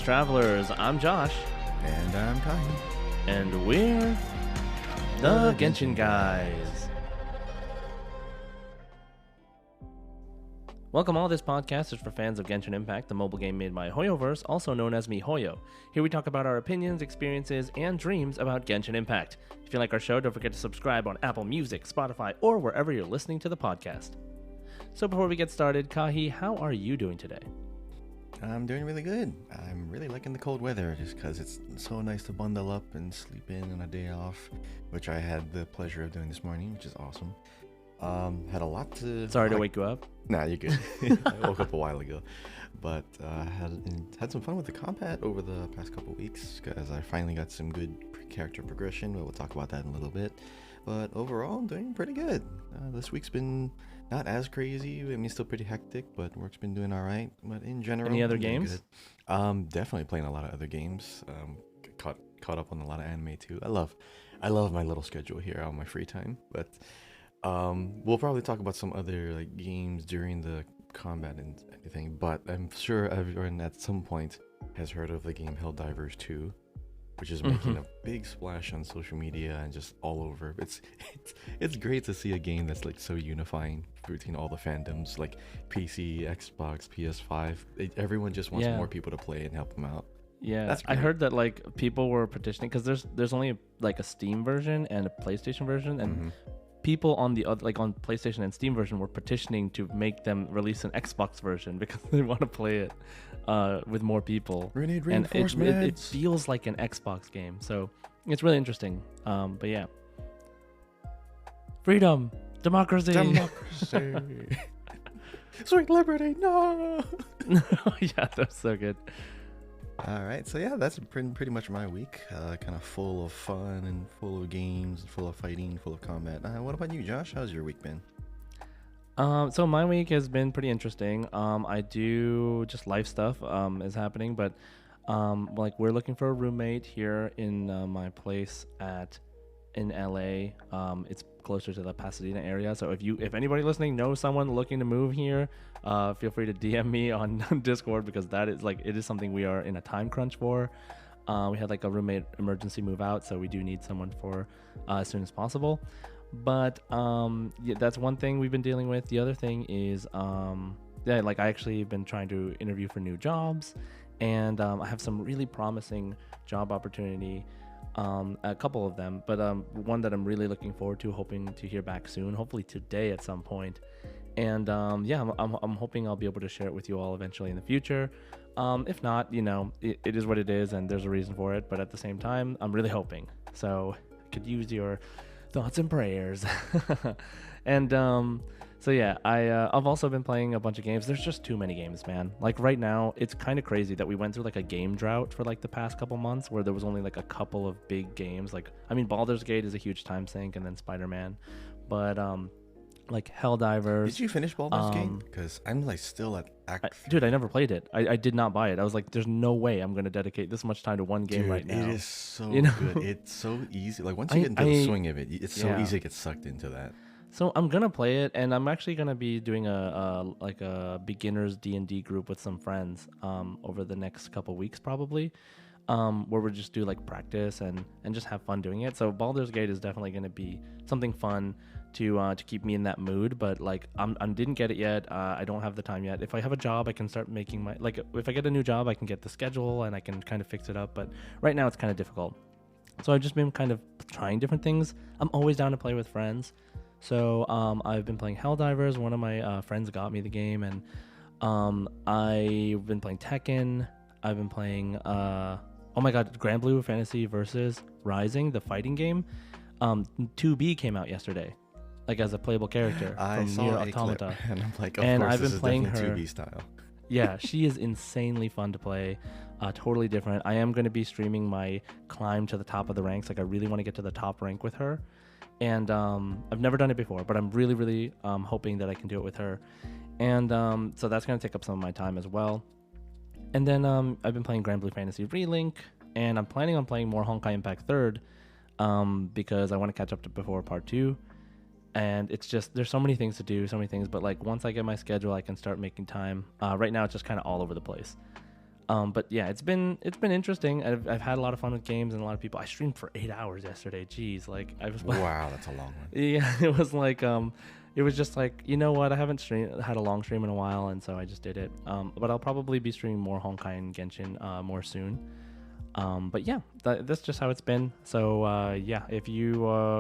Travelers. I'm Josh. And I'm Kai. And we're the Genshin Guys. Welcome all. This podcast is for fans of Genshin Impact, the mobile game made by Hoyoverse, also known as MiHoYo. Here we talk about our opinions, experiences, and dreams about Genshin Impact. If you like our show, don't forget to subscribe on Apple Music, Spotify, or wherever you're listening to the podcast. So before we get started, Kahi, how are you doing today? I'm doing really good. I'm really liking the cold weather just because it's so nice to bundle up and sleep in on a day off, which I had the pleasure of doing this morning, which is awesome. Had a lot to... Sorry to wake you up. Nah, you're good. I woke up a while ago. But had some fun with the combat over the past couple weeks because I finally got some good character progression. We'll talk about that in a little bit. But overall, I'm doing pretty good. This week's been not as crazy. I mean, still pretty hectic, but work's been doing all right. But in general... Any other games? Good. Definitely playing a lot of other games. Caught up on a lot of anime too. I love my little schedule here on my free time. But we'll probably talk about some other games during the combat and everything. But I'm sure everyone at some point has heard of the game Helldivers 2. Which is making a big splash on social media and just all over. It's great to see a game that's so unifying between all the fandoms, like PC, Xbox, PS5. Everyone just wants more people to play and help them out. Yeah, I heard that people were petitioning because there's only a Steam version and a PlayStation version, and people on the other on PlayStation and Steam version were petitioning to make them release an Xbox version because they want to play it with more people. We need and reinforcements. It feels like an Xbox game, so it's really interesting. But yeah, freedom, democracy. Sweet liberty, no. Yeah, that's so good. All right, so yeah, that's pretty much my week. Kind of full of fun and full of games, full of fighting, full of combat. What about you, Josh? How's your week been? So my week has been pretty interesting. I do just life stuff is happening, but we're looking for a roommate here in my place in LA. It's closer to the Pasadena area. So if anybody listening knows someone looking to move here, feel free to DM me on Discord because that is it is something we are in a time crunch for. We had a roommate emergency move out, so we do need someone for as soon as possible. But that's one thing we've been dealing with. The other thing is I actually been trying to interview for new jobs, and I have some really promising job opportunity. A couple of them, but one that I'm really looking forward to, hoping to hear back soon, hopefully today at some point. And I'm hoping I'll be able to share it with you all eventually in the future. If not, it is what it is, and there's a reason for it. But at the same time, I'm really hoping. So I could use your thoughts and prayers. And so yeah, I've also been playing a bunch of games. There's just too many games, man. Right now, it's kind of crazy that we went through a game drought for the past couple months where there was only a couple of big games. Baldur's Gate is a huge time sink, and then Spider-Man. But Helldivers. Did you finish Baldur's Gate? Because I'm still at Act 3. Dude, I never played it. I did not buy it. I was there's no way I'm going to dedicate this much time to one game right now. It is so good. It's so easy. Once you get into the swing of it, it's so easy to get sucked into that. So I'm gonna play it, and I'm actually gonna be doing a beginners D&D group with some friends over the next couple weeks probably, where we'll just do practice and just have fun doing it. So Baldur's Gate is definitely gonna be something fun to keep me in that mood. But I didn't get it yet. I don't have the time yet. If I have a job, I can start making my if I get a new job, I can get the schedule and I can kind of fix it up. But right now it's kind of difficult. So I've just been kind of trying different things. I'm always down to play with friends. So I've been playing Helldivers. One of my friends got me the game, and I've been playing Tekken. I've been playing Grand Blue Fantasy versus Rising, the fighting game. 2B came out yesterday, as a playable character from Nier Automata. And I'm of course, I've been playing her 2B style. Yeah, she is insanely fun to play. Totally different. I am going to be streaming my climb to the top of the ranks. I really want to get to the top rank with her. And I've never done it before, but I'm really, really hoping that I can do it with her. And so that's going to take up some of my time as well. And then I've been playing Grand Blue Fantasy Relink, and I'm planning on playing more Honkai Impact 3rd because I want to catch up to before Part 2. And it's just, there's so many things to do, so many things. But once I get my schedule, I can start making time. Right now, it's just kind of all over the place. But yeah, it's been interesting. I've had a lot of fun with games and a lot of people. I streamed for 8 hours yesterday. Jeez, like I was. Wow, that's a long one. Yeah, it was like it was just like, you know what, I haven't had a long stream in a while, and so I just did it. But I'll probably be streaming more Honkai and Genshin more soon. But yeah, that's just how it's been. So yeah, if you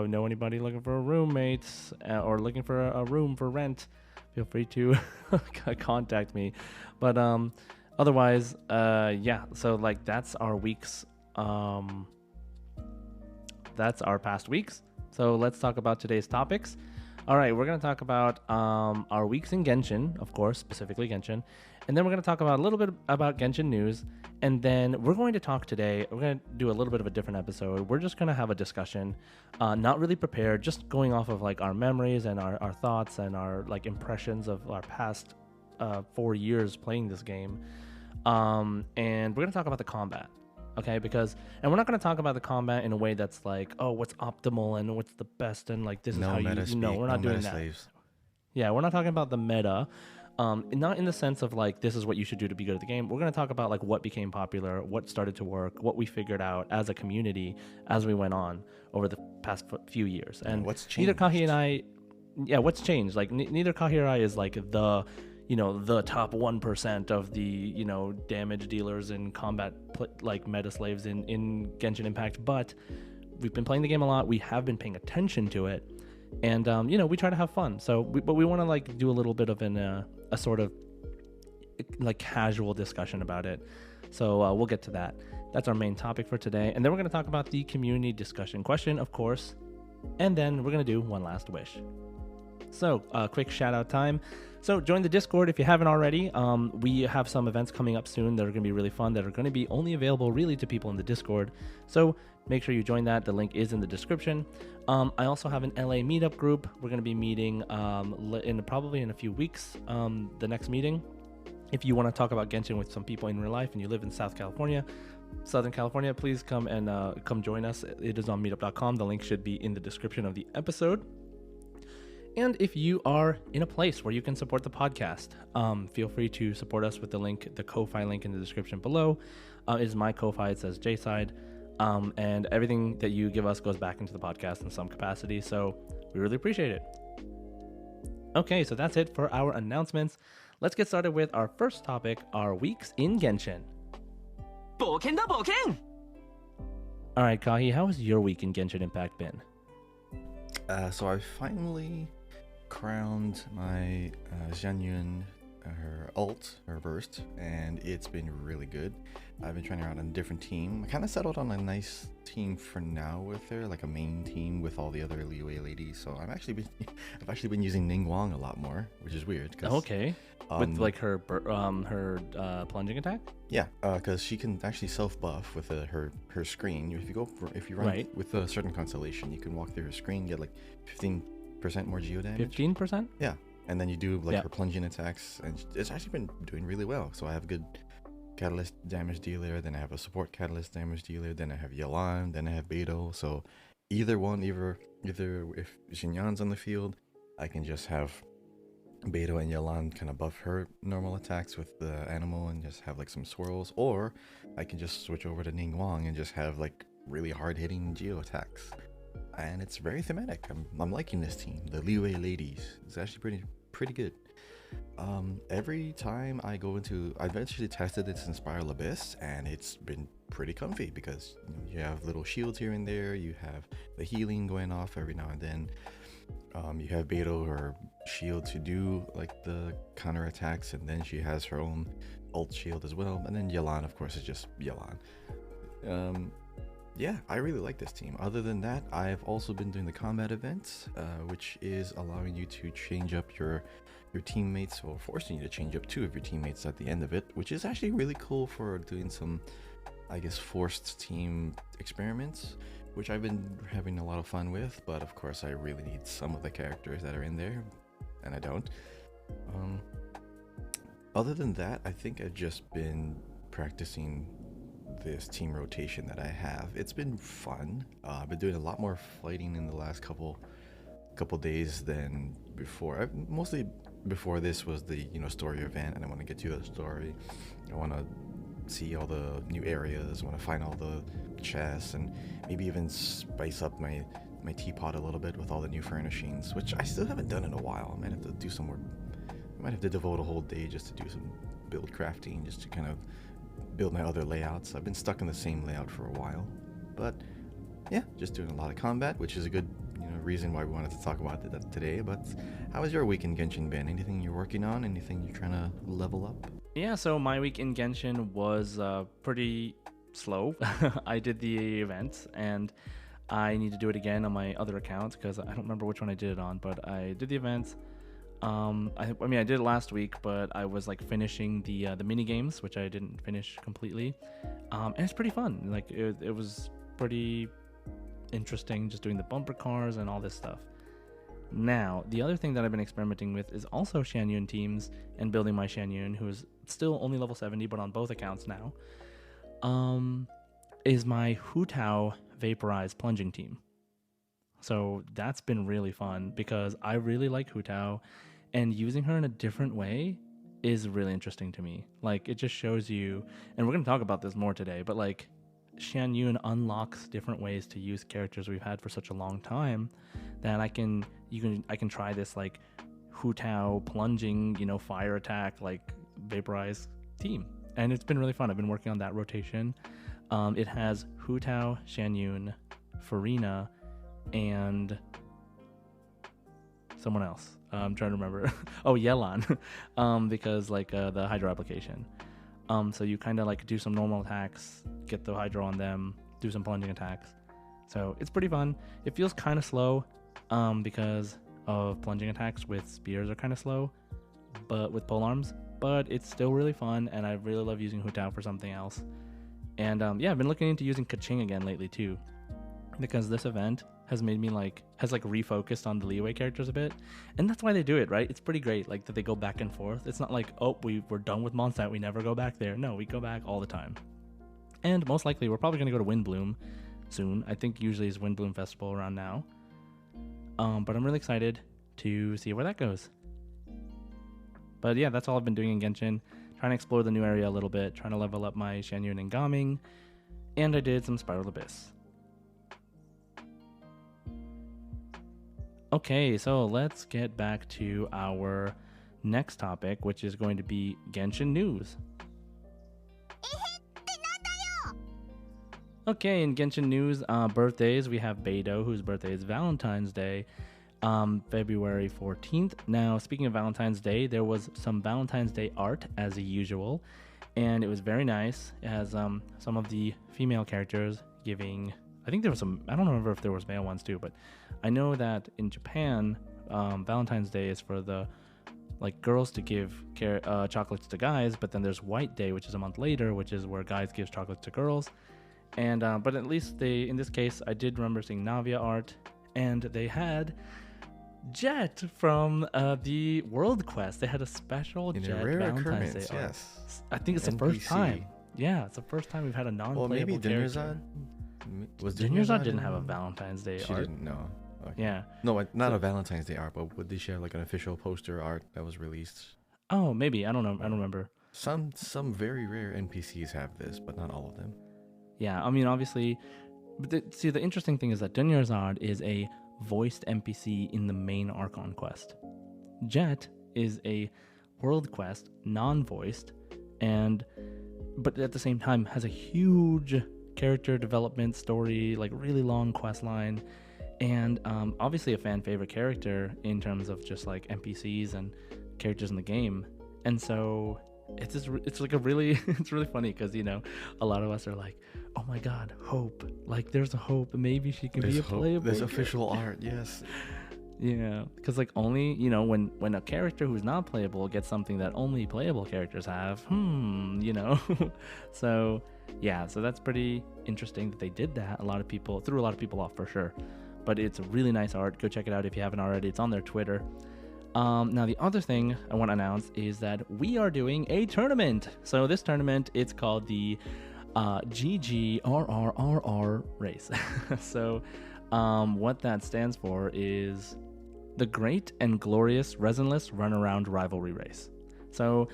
know anybody looking for a roommate or looking for a room for rent, feel free to contact me. But otherwise, yeah. So like that's our weeks. That's our past weeks. So let's talk about today's topics. All right, we're going to talk about our weeks in Genshin, of course, specifically Genshin. And then we're going to talk about a little bit about Genshin news. And then we're going to talk today, we're going to do a little bit of a different episode. We're just going to have a discussion, not really prepared, just going off of like our memories and our thoughts and our like impressions of our past 4 years playing this game. And we're going to talk about the combat. Okay, and we're not going to talk about the combat in a way that's like, oh, what's optimal and what's the best and like this is how you know, we're not doing that. Slaves. Yeah, we're not talking about the meta, not in the sense of like this is what you should do to be good at the game. We're going to talk about like what became popular, what started to work, what we figured out as a community as we went on over the past few years. And what's changed? Neither Kahi and I, yeah, what's changed? Like neither Kahi or I is like the top 1% of the, damage dealers and combat like meta slaves in Genshin Impact, but we've been playing the game a lot. We have been paying attention to it, and we try to have fun. But we want to like do a little bit of a sort of like casual discussion about it. So we'll get to that. That's our main topic for today, and then we're going to talk about the community discussion question, of course, and then we're going to do one last wish. So quick shout out time. So join the Discord if you haven't already. We have some events coming up soon that are going to be really fun, that are going to be only available really to people in the Discord. So make sure you join that. The link is in the description. I also have an LA meetup group. We're going to be meeting probably in a few weeks, the next meeting. If you want to talk about Genshin with some people in real life and you live in Southern California, please come join us. It is on meetup.com. The link should be in the description of the episode. And if you are in a place where you can support the podcast, feel free to support us with the Ko-Fi link in the description below. It is my Ko-Fi. It says J-Side. And everything that you give us goes back into the podcast in some capacity. So we really appreciate it. Okay, so that's it for our announcements. Let's get started with our first topic, our weeks in Genshin. All right, Kahi, how has your week in Genshin Impact been? So I finally crowned my Xianyun, her ult, her burst, and it's been really good. I've been trying her out on a different team. I kind of settled on a nice team for now with her, like a main team with all the other Liyue ladies. So I've actually been using Ningguang a lot more, which is weird. Okay. With like her plunging attack. Yeah, because she can actually self buff with her screen. If you run right with a certain constellation, you can walk through her screen, get like 15% more geo damage. 15%. Yeah, and then you do like her plunging attacks, and it's actually been doing really well. So I have a good catalyst damage dealer, then I have a support catalyst damage dealer, then I have Yelan, then I have Beidou. So either if Xinyan's on the field, I can just have Beidou and Yelan kind of buff her normal attacks with the animal and just have like some swirls, or I can just switch over to Ningguang and just have like really hard hitting geo attacks. And it's very thematic. I'm liking this team. The Liyue ladies. It's actually pretty good. Every time I've eventually tested this in Spiral Abyss, and it's been pretty comfy because you have little shields here and there. You have the healing going off every now and then. You have Beidou, her shield, to do like the counter attacks, and then she has her own ult shield as well. And then Yelan, of course, is just Yelan. Yeah, I really like this team. Other than that, I've also been doing the combat events, which is allowing you to change up your teammates, or forcing you to change up 2 of your teammates at the end of it, which is actually really cool for doing some, I guess, forced team experiments, which I've been having a lot of fun with. But of course I really need some of the characters that are in there, and I don't. Other than that, I think I've just been practicing this team rotation that I have. It's been fun. I've been doing a lot more fighting in the last couple days than before. Mostly before this was the story event, and I want to get to the story. I want to see all the new areas. I want to find all the chests, and maybe even spice up my teapot a little bit with all the new furnishings, which I still haven't done in a while. I might have to do some more. I might have to devote a whole day just to do some build crafting, just to kind of build my other layouts. I've been stuck in the same layout for a while, but yeah, just doing a lot of combat, which is a good reason why we wanted to talk about it today. But how was your week in Genshin, Ben? Anything you're working on? Anything you're trying to level up? Yeah, so my week in Genshin was pretty slow. I did the event, and I need to do it again on my other account because I don't remember which one I did it on, but I did the event. I mean, I did it last week, but I was like finishing the mini games, which I didn't finish completely, and it's pretty fun. Like it was pretty interesting, just doing the bumper cars and all this stuff. Now, the other thing that I've been experimenting with is also Shanyun teams and building my Shanyun, who is still only level 70, but on both accounts now. Is my Hu Tao vaporized plunging team. So that's been really fun because I really like Hu Tao, and using her in a different way is really interesting to me. Like, it just shows you, and we're going to talk about this more today, but like, Shan Yun unlocks different ways to use characters we've had for such a long time that I can try this like Hu Tao plunging, fire attack, like vaporized team. And it's been really fun. I've been working on that rotation. It has Hu Tao, Shan Yun, Farina, and someone else. I'm trying to remember. Oh, Yelan, because like the Hydro application. So you kind of like do some normal attacks, get the Hydro on them, do some plunging attacks. So it's pretty fun. It feels kind of slow because of plunging attacks with spears are kind of slow, but with polearms. But it's still really fun, and I really love using Hu Tao for something else. And yeah, I've been looking into using Kaching again lately too, because this event has made me has refocused on the leeway characters a bit, and that's why they do it, right? It's pretty great, like that they go back and forth. It's not like, oh, we're done with Mondstadt, we never go back there. No, we go back all the time. And most likely we're probably going to go to Windbloom soon. I think usually is Windbloom Festival around now, but I'm really excited to see where that goes. But yeah, that's all I've been doing in Genshin, trying to explore the new area a little bit, trying to level up my Shanyun and Gaming, and I did some Spiral Abyss. Okay, so let's get back to our next topic, which is going to be Genshin news. Okay, in Genshin news, birthdays, we have Beidou, whose birthday is Valentine's Day, February 14th. Now, speaking of Valentine's Day, there was some Valentine's Day art, as usual, and it was very nice. It has some of the female characters giving... I think there was some... I don't remember if there was male ones too, but I know that in Japan, Valentine's Day is for the girls to give chocolates to guys, but then there's White Day, which is a month later, which is where guys give chocolates to girls. And but at least in this case, I did remember seeing Navia art, and they had Jet from the World Quest. They had a special Jet Valentine's Day art. Yes. I think it's the first time. Yeah, it's the first time we've had a non-playable character. Dinyarzad didn't have a Valentine's Day art. She didn't, no. Okay. Yeah. No, not a Valentine's Day art, but did she have like an official poster art that was released? Oh, maybe. I don't know. I don't remember. Some very rare NPCs have this, but not all of them. Yeah, I mean, obviously... But the interesting thing is that Dinyarzad is a voiced NPC in the main Archon quest. Jet is a World Quest, non-voiced, but at the same time has a huge character development story, like really long quest line, and obviously a fan favorite character in terms of just like NPCs and characters in the game. And so it's like a really it's really funny because a lot of us are like, oh my god, hope, like there's a hope, maybe she can be a playable. There's official art, yes. Yeah, because like only when a character who's not playable gets something that only playable characters have, so yeah, so that's pretty interesting that they did that. Threw a lot of people off for sure, but it's a really nice art. Go check it out if you haven't already. It's on their Twitter. Now the other thing I want to announce is that we are doing a tournament. So this tournament, it's called the GGRRRR race. So what that stands for is the Great and Glorious Resinless Runaround Rivalry Race. So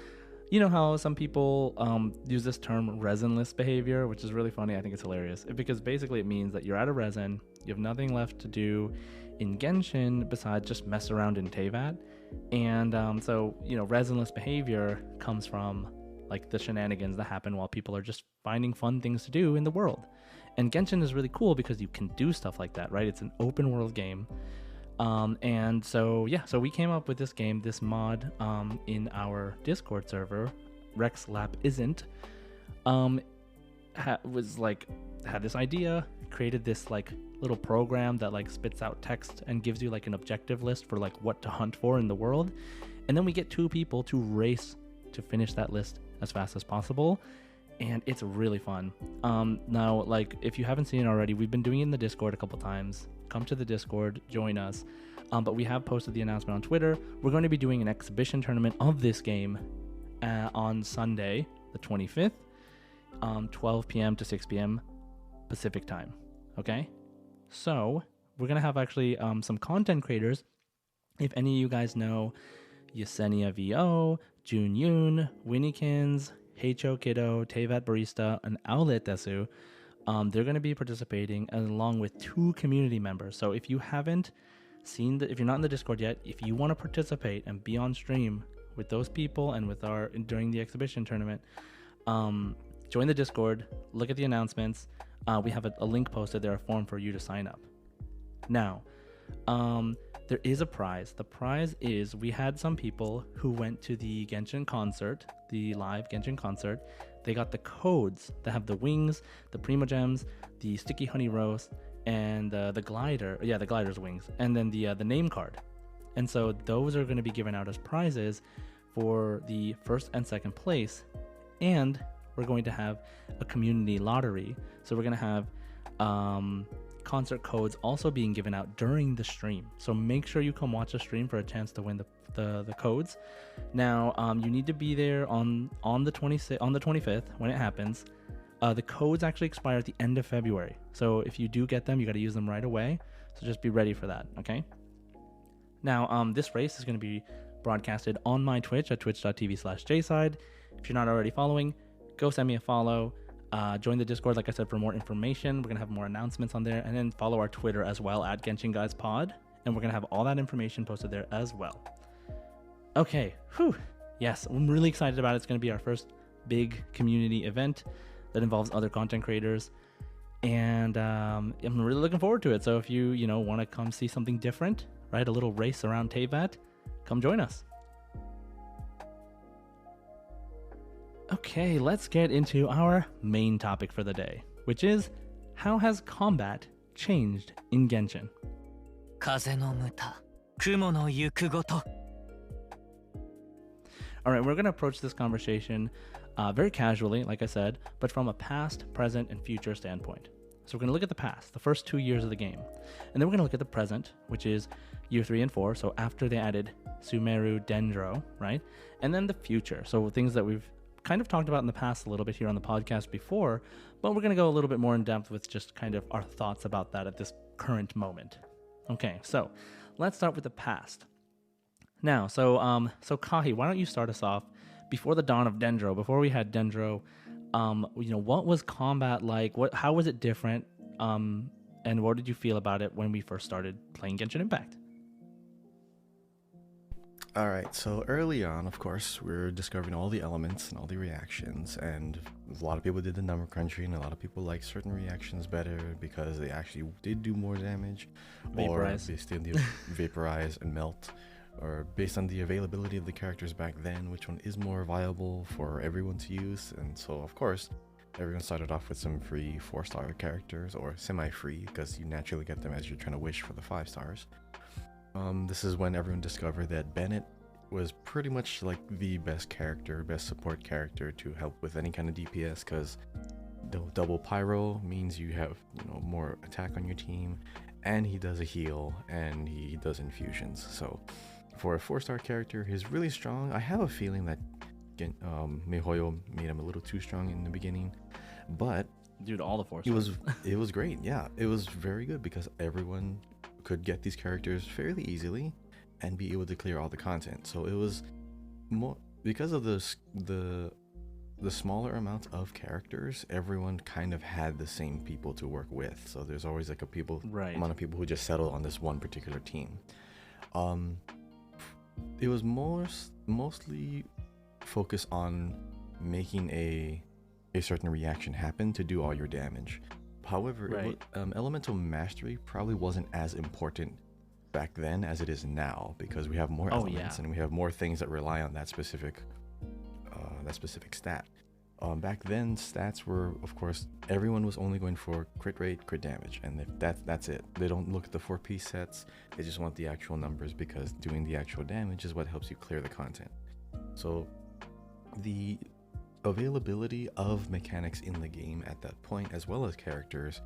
You know how some people use this term resinless behavior, which is really funny. I think it's hilarious because basically it means that you're out of resin, you have nothing left to do in Genshin besides just mess around in Teyvat. And so, resinless behavior comes from like the shenanigans that happen while people are just finding fun things to do in the world. And Genshin is really cool because you can do stuff like that, right? It's an open world game. And so we came up with this game, this mod, in our Discord server. Rex Lap isn't. Had this idea, created this like little program that like spits out text and gives you like an objective list for like what to hunt for in the world, and then we get two people to race to finish that list as fast as possible. And it's really fun. Now, like, if you haven't seen it already, we've been doing it in the Discord a couple times. Come to the Discord, join us. But we have posted the announcement on Twitter. We're going to be doing an exhibition tournament of this game on Sunday, the 25th, 12 p.m. to 6 p.m. Pacific time. Okay? So, we're going to have actually some content creators. If any of you guys know Yesenia VO, Jun Yoon, Winnykins, Heicho Kiddo, Teyvat Barista, and Owlet Desu, they're going to be participating along with two community members. So if you haven't seen if you're not in the Discord yet, if you want to participate and be on stream with those people and with during the exhibition tournament, join the Discord, look at the announcements. We have a link posted there, a form for you to sign up. Now, there is a prize. The prize is we had some people who went to the Genshin concert, the live Genshin concert. They got the codes that have the wings, the Primogems, the sticky honey roast, and the glider. Yeah, the glider's wings, and then the name card. And so those are going to be given out as prizes for the first and second place. And we're going to have a community lottery. So we're going to have concert codes also being given out during the stream. So make sure you come watch the stream for a chance to win the codes. Now, you need to be there on the 25th when it happens. The codes actually expire at the end of February. So if you do get them, you got to use them right away. So just be ready for that, okay? Now, this race is going to be broadcasted on my Twitch at twitch.tv/jside. If you're not already following, go send me a follow. Join the Discord, like I said, for more information. We're going to have more announcements on there. And then follow our Twitter as well, at Genshin Guys Pod. And we're going to have all that information posted there as well. Okay. Whew. Yes, I'm really excited about it. It's going to be our first big community event that involves other content creators. And I'm really looking forward to it. So if you want to come see something different, right? A little race around Teyvat, come join us. Okay, let's get into our main topic for the day, which is how has combat changed in Genshin? All right, we're going to approach this conversation very casually, like I said, but from a past, present, and future standpoint. So we're going to look at the past, the first 2 years of the game. And then we're going to look at the present, which is year 3 and 4, so after they added Sumeru Dendro, right? And then the future, so things that we've kind of talked about in the past a little bit here on the podcast before, but we're going to go a little bit more in depth with just kind of our thoughts about that at this current moment. Okay, so let's start with the past. Now, so Kahi, why don't you start us off before the dawn of Dendro, before we had Dendro, what was combat like? How was it different? And what did you feel about it when we first started playing Genshin Impact? All right, so early on, of course, we're discovering all the elements and all the reactions, and a lot of people did the number crunching, and a lot of people like certain reactions better because they actually did do more damage, Vaporize. or based on the vaporize and melt, or based on the availability of the characters back then, which one is more viable for everyone to use. And so, of course, everyone started off with some free 4-star characters, or semi-free, because you naturally get them as you're trying to wish for the 5 stars. This is when everyone discovered that Bennett was pretty much like the best support character to help with any kind of DPS, because double pyro means you have more attack on your team, and he does a heal, and he does infusions. So for a 4-star character, he's really strong. I have a feeling that Mihoyo made him a little too strong in the beginning, but dude, all the 4-stars. It was great. Yeah, it was very good because everyone could get these characters fairly easily and be able to clear all the content. So it was more, because of the smaller amount of characters, everyone kind of had the same people to work with. So there's always like a people Right. amount of people who just settled on this one particular team. Um, it was mostly focused on making a certain reaction happen to do all your damage. However, Right. elemental mastery probably wasn't as important back then as it is now, because we have more Oh elements yeah. and we have more things that rely on that specific stat. Back then, stats were, of course, everyone was only going for crit rate, crit damage, and that's it. They don't look at the 4-piece sets. They just want the actual numbers, because doing the actual damage is what helps you clear the content. So the availability of mechanics in the game at that point, as well as characters,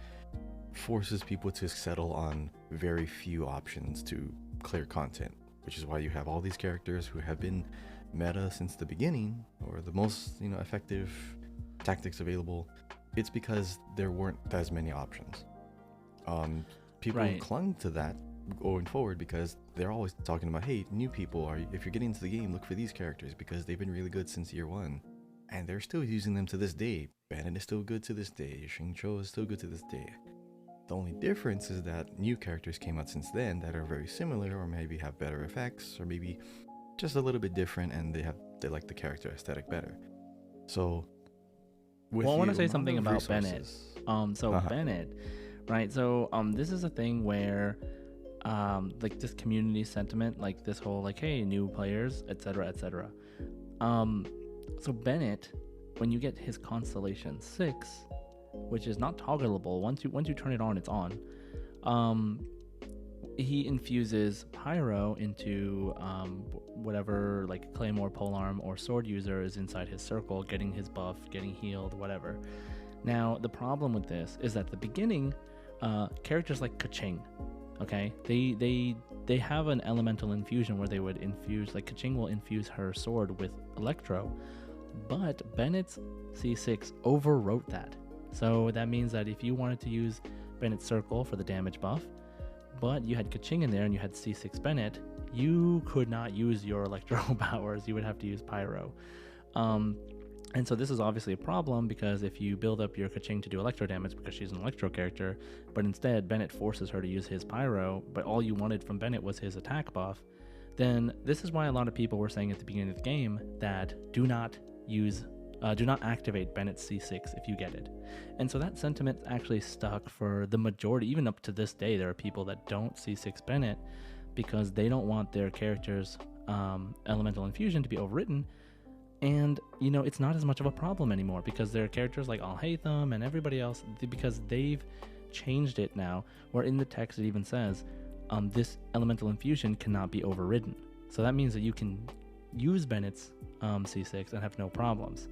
forces people to settle on very few options to clear content, which is why you have all these characters who have been meta since the beginning, or the most effective tactics available. It's because there weren't as many options. People Right. clung to that going forward, because they're always talking about, hey, new people, if you're getting into the game, look for these characters because they've been really good since year one, and they're still using them to this day. Bennett is still good to this day. Xingqiu is still good to this day. The only difference is that new characters came out since then that are very similar, or maybe have better effects, or maybe just a little bit different, and they like the character aesthetic better. So with Well, I the want to say amount something of about Bennett. resources, So uh-huh. Bennett, right? So this is a thing where like this community sentiment, like this whole like, hey, new players, etc., etc. So Bennett, when you get his constellation 6, which is not toggleable, once you turn it on, it's on. He infuses pyro into whatever, like claymore, polearm, or sword user is inside his circle, getting his buff, getting healed, whatever. Now the problem with this is that at the beginning, characters like Kaching, okay, they have an elemental infusion where they would infuse, like Kaching will infuse her sword with electro, but Bennett's C6 overwrote that. So that means that if you wanted to use Bennett's circle for the damage buff, but you had Kaching in there and you had C6 Bennett, you could not use your electro powers. You would have to use pyro. And so this is obviously a problem, because if you build up your Kaching to do electro damage because she's an electro character, but instead Bennett forces her to use his pyro, but all you wanted from Bennett was his attack buff, then this is why a lot of people were saying at the beginning of the game that do not activate Bennett's C6 if you get it. And so that sentiment actually stuck for the majority. Even up to this day, there are people that don't C6 Bennett because they don't want their character's elemental infusion to be overwritten. And, it's not as much of a problem anymore, because there are characters like Alhaitham and everybody else, because they've changed it now, where in the text it even says, this elemental infusion cannot be overridden. So that means that you can use Bennett's C6 and have no problems.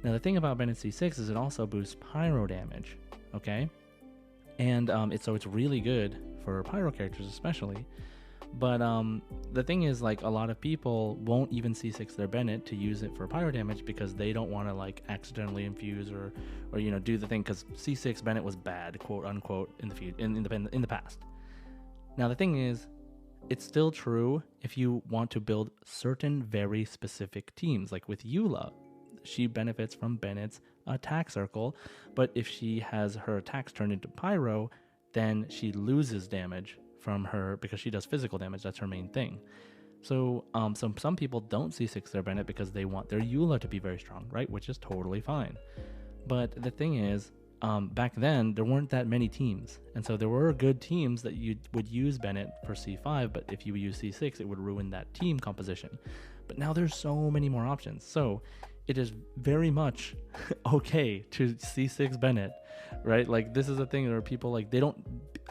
Now the thing about Bennett's C6 is it also boosts pyro damage, okay? And it's really good for pyro characters especially. But the thing is, like, a lot of people won't even C6 their Bennett to use it for pyro damage because they don't want to like accidentally infuse or do the thing, because C6 Bennett was bad, quote unquote, in the past. Now the thing is, it's still true if you want to build certain very specific teams. Like with Eula, she benefits from Bennett's attack circle, but if she has her attacks turned into pyro, then she loses damage from her because she does physical damage. That's her main thing. So some people don't C6 their Bennett because they want their Eula to be very strong, right? Which is totally fine. But the thing is, back then there weren't that many teams, and so there were good teams that you would use Bennett for C5, but if you use C6 it would ruin that team composition. But now there's so many more options, so it is very much okay to C6 Bennett, right? Like, this is a thing where people, like, they don't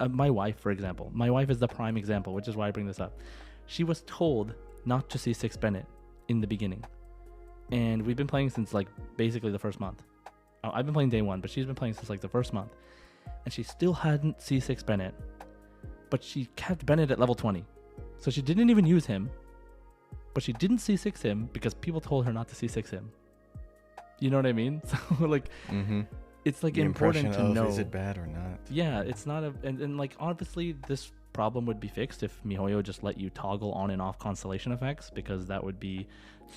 my wife, for example, is the prime example, which is why I bring this up. She was told not to C6 Bennett in the beginning, and we've been playing since like basically the first month. I've been playing day one, but she's been playing since like the first month, and she still hadn't C6 Bennett, but she kept Bennett at level 20. So she didn't even use him, but she didn't C6 him because people told her not to C6 him. You know what I mean? So like, it's like The important impression to of, know, is it bad or not? yeah, it's not and like, obviously this problem would be fixed if MiHoYo just let you toggle on and off constellation effects, because that would be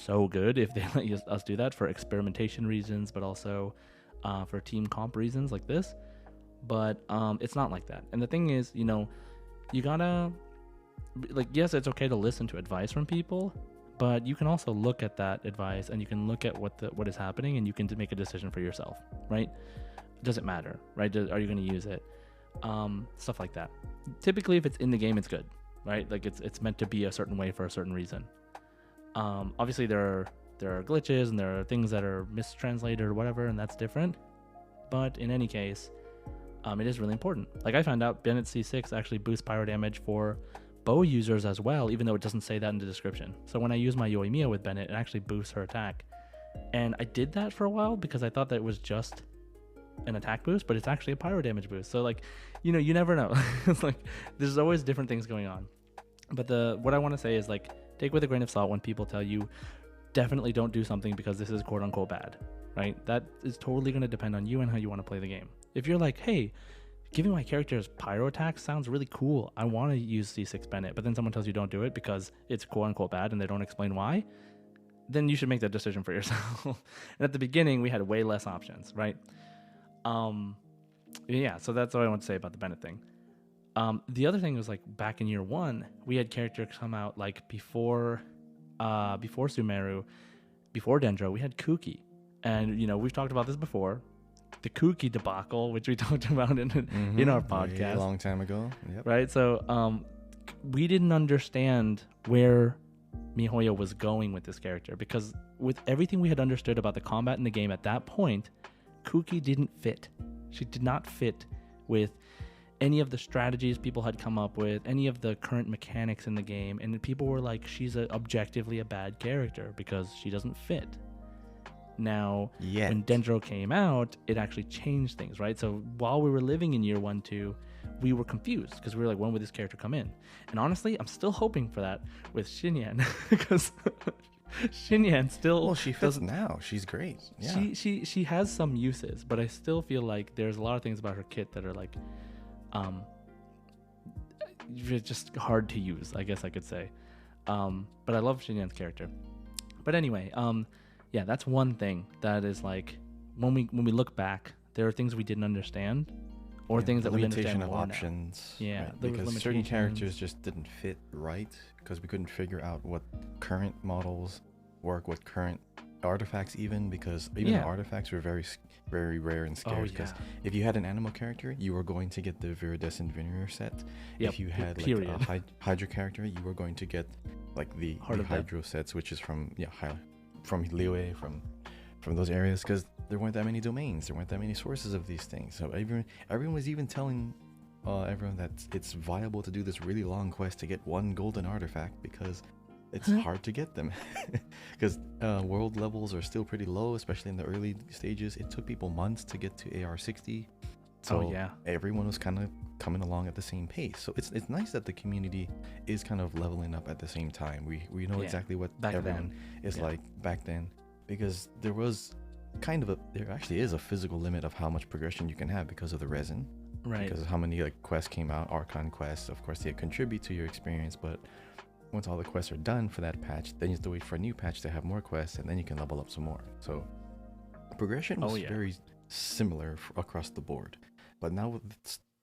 so good if they let us do that for experimentation reasons, but also for team comp reasons like this. But it's not like that. And the thing is, you know, you gotta, like, yes, it's okay to listen to advice from people, but you can also look at that advice and you can look at what is happening, and you can make a decision for yourself, right? Does it matter, right? Are you going to use it? Stuff like that. Typically, if it's in the game, it's good, right? Like it's meant to be a certain way for a certain reason. Obviously, there are glitches and there are things that are mistranslated or whatever, and that's different. But in any case, it is really important. Like, I found out Bennett C6 actually boosts pyro damage for bow users as well, even though it doesn't say that in the description. So when I use my Yoimiya with Bennett, it actually boosts her attack. And I did that for a while because I thought that it was just an attack boost, but it's actually a pyro damage boost. So, like, you know, you never know. It's like there's always different things going on. But what I want to say is, like, take with a grain of salt when people tell you definitely don't do something because this is quote unquote bad, right? That is totally going to depend on you and how you want to play the game. If you're like, hey, giving my characters pyro attacks sounds really cool, I want to use C6 Bennett, but then someone tells you don't do it because it's quote unquote bad and they don't explain why, then you should make that decision for yourself. And at the beginning, we had way less options, right? Yeah, so that's what I want to say about the Bennett thing. The other thing was, like, back in year 1, we had characters come out, like, before Sumeru, before Dendro, we had Kuki. And, you know, we've talked about this before. The Kuki debacle, which we talked about in our podcast a long time ago. Yep. Right? So we didn't understand where MiHoYo was going with this character, because with everything we had understood about the combat in the game at that point, Kuki didn't fit. She did not fit with any of the strategies people had come up with, any of the current mechanics in the game, and people were like, she's objectively a bad character because she doesn't fit. Now, when Dendro came out, it actually changed things, right? So while we were living in year 1, 2, we were confused because we were like, when would this character come in? And honestly, I'm still hoping for that with Xinyan, because Xinyan still... Well, she fits now. She's great. Yeah. She has some uses, but I still feel like there's a lot of things about her kit that are like, just hard to use, I guess I could say. But I love Xinyan's character. But anyway, yeah, that's one thing that is like, when we look back, there are things we didn't understand, or things that we understand of more options. now. Yeah, right? Because certain characters just didn't fit right because we couldn't figure out what current models work, what current artifacts even, because even the artifacts were very, very rare and scarce. Because if you had an animal character, you were going to get the Viridescent Veneer set. If you had like a Hydra character, you were going to get like the Hydro sets, which is from Liyue, from those areas, because there weren't that many domains, there weren't that many sources of these things. So everyone was even telling everyone that it's viable to do this really long quest to get one golden artifact, because it's hard to get them. Because world levels are still pretty low, especially in the early stages. It took people months to get to AR 60. So everyone was kind of coming along at the same pace. So it's nice that the community is kind of leveling up at the same time. We know exactly what everyone is like back then, because there actually is a physical limit of how much progression you can have because of the resin. Right. Because of how many like quests came out, Archon quests, of course they contribute to your experience, but once all the quests are done for that patch, then you have to wait for a new patch to have more quests, and then you can level up some more. So progression was very similar across the board. But now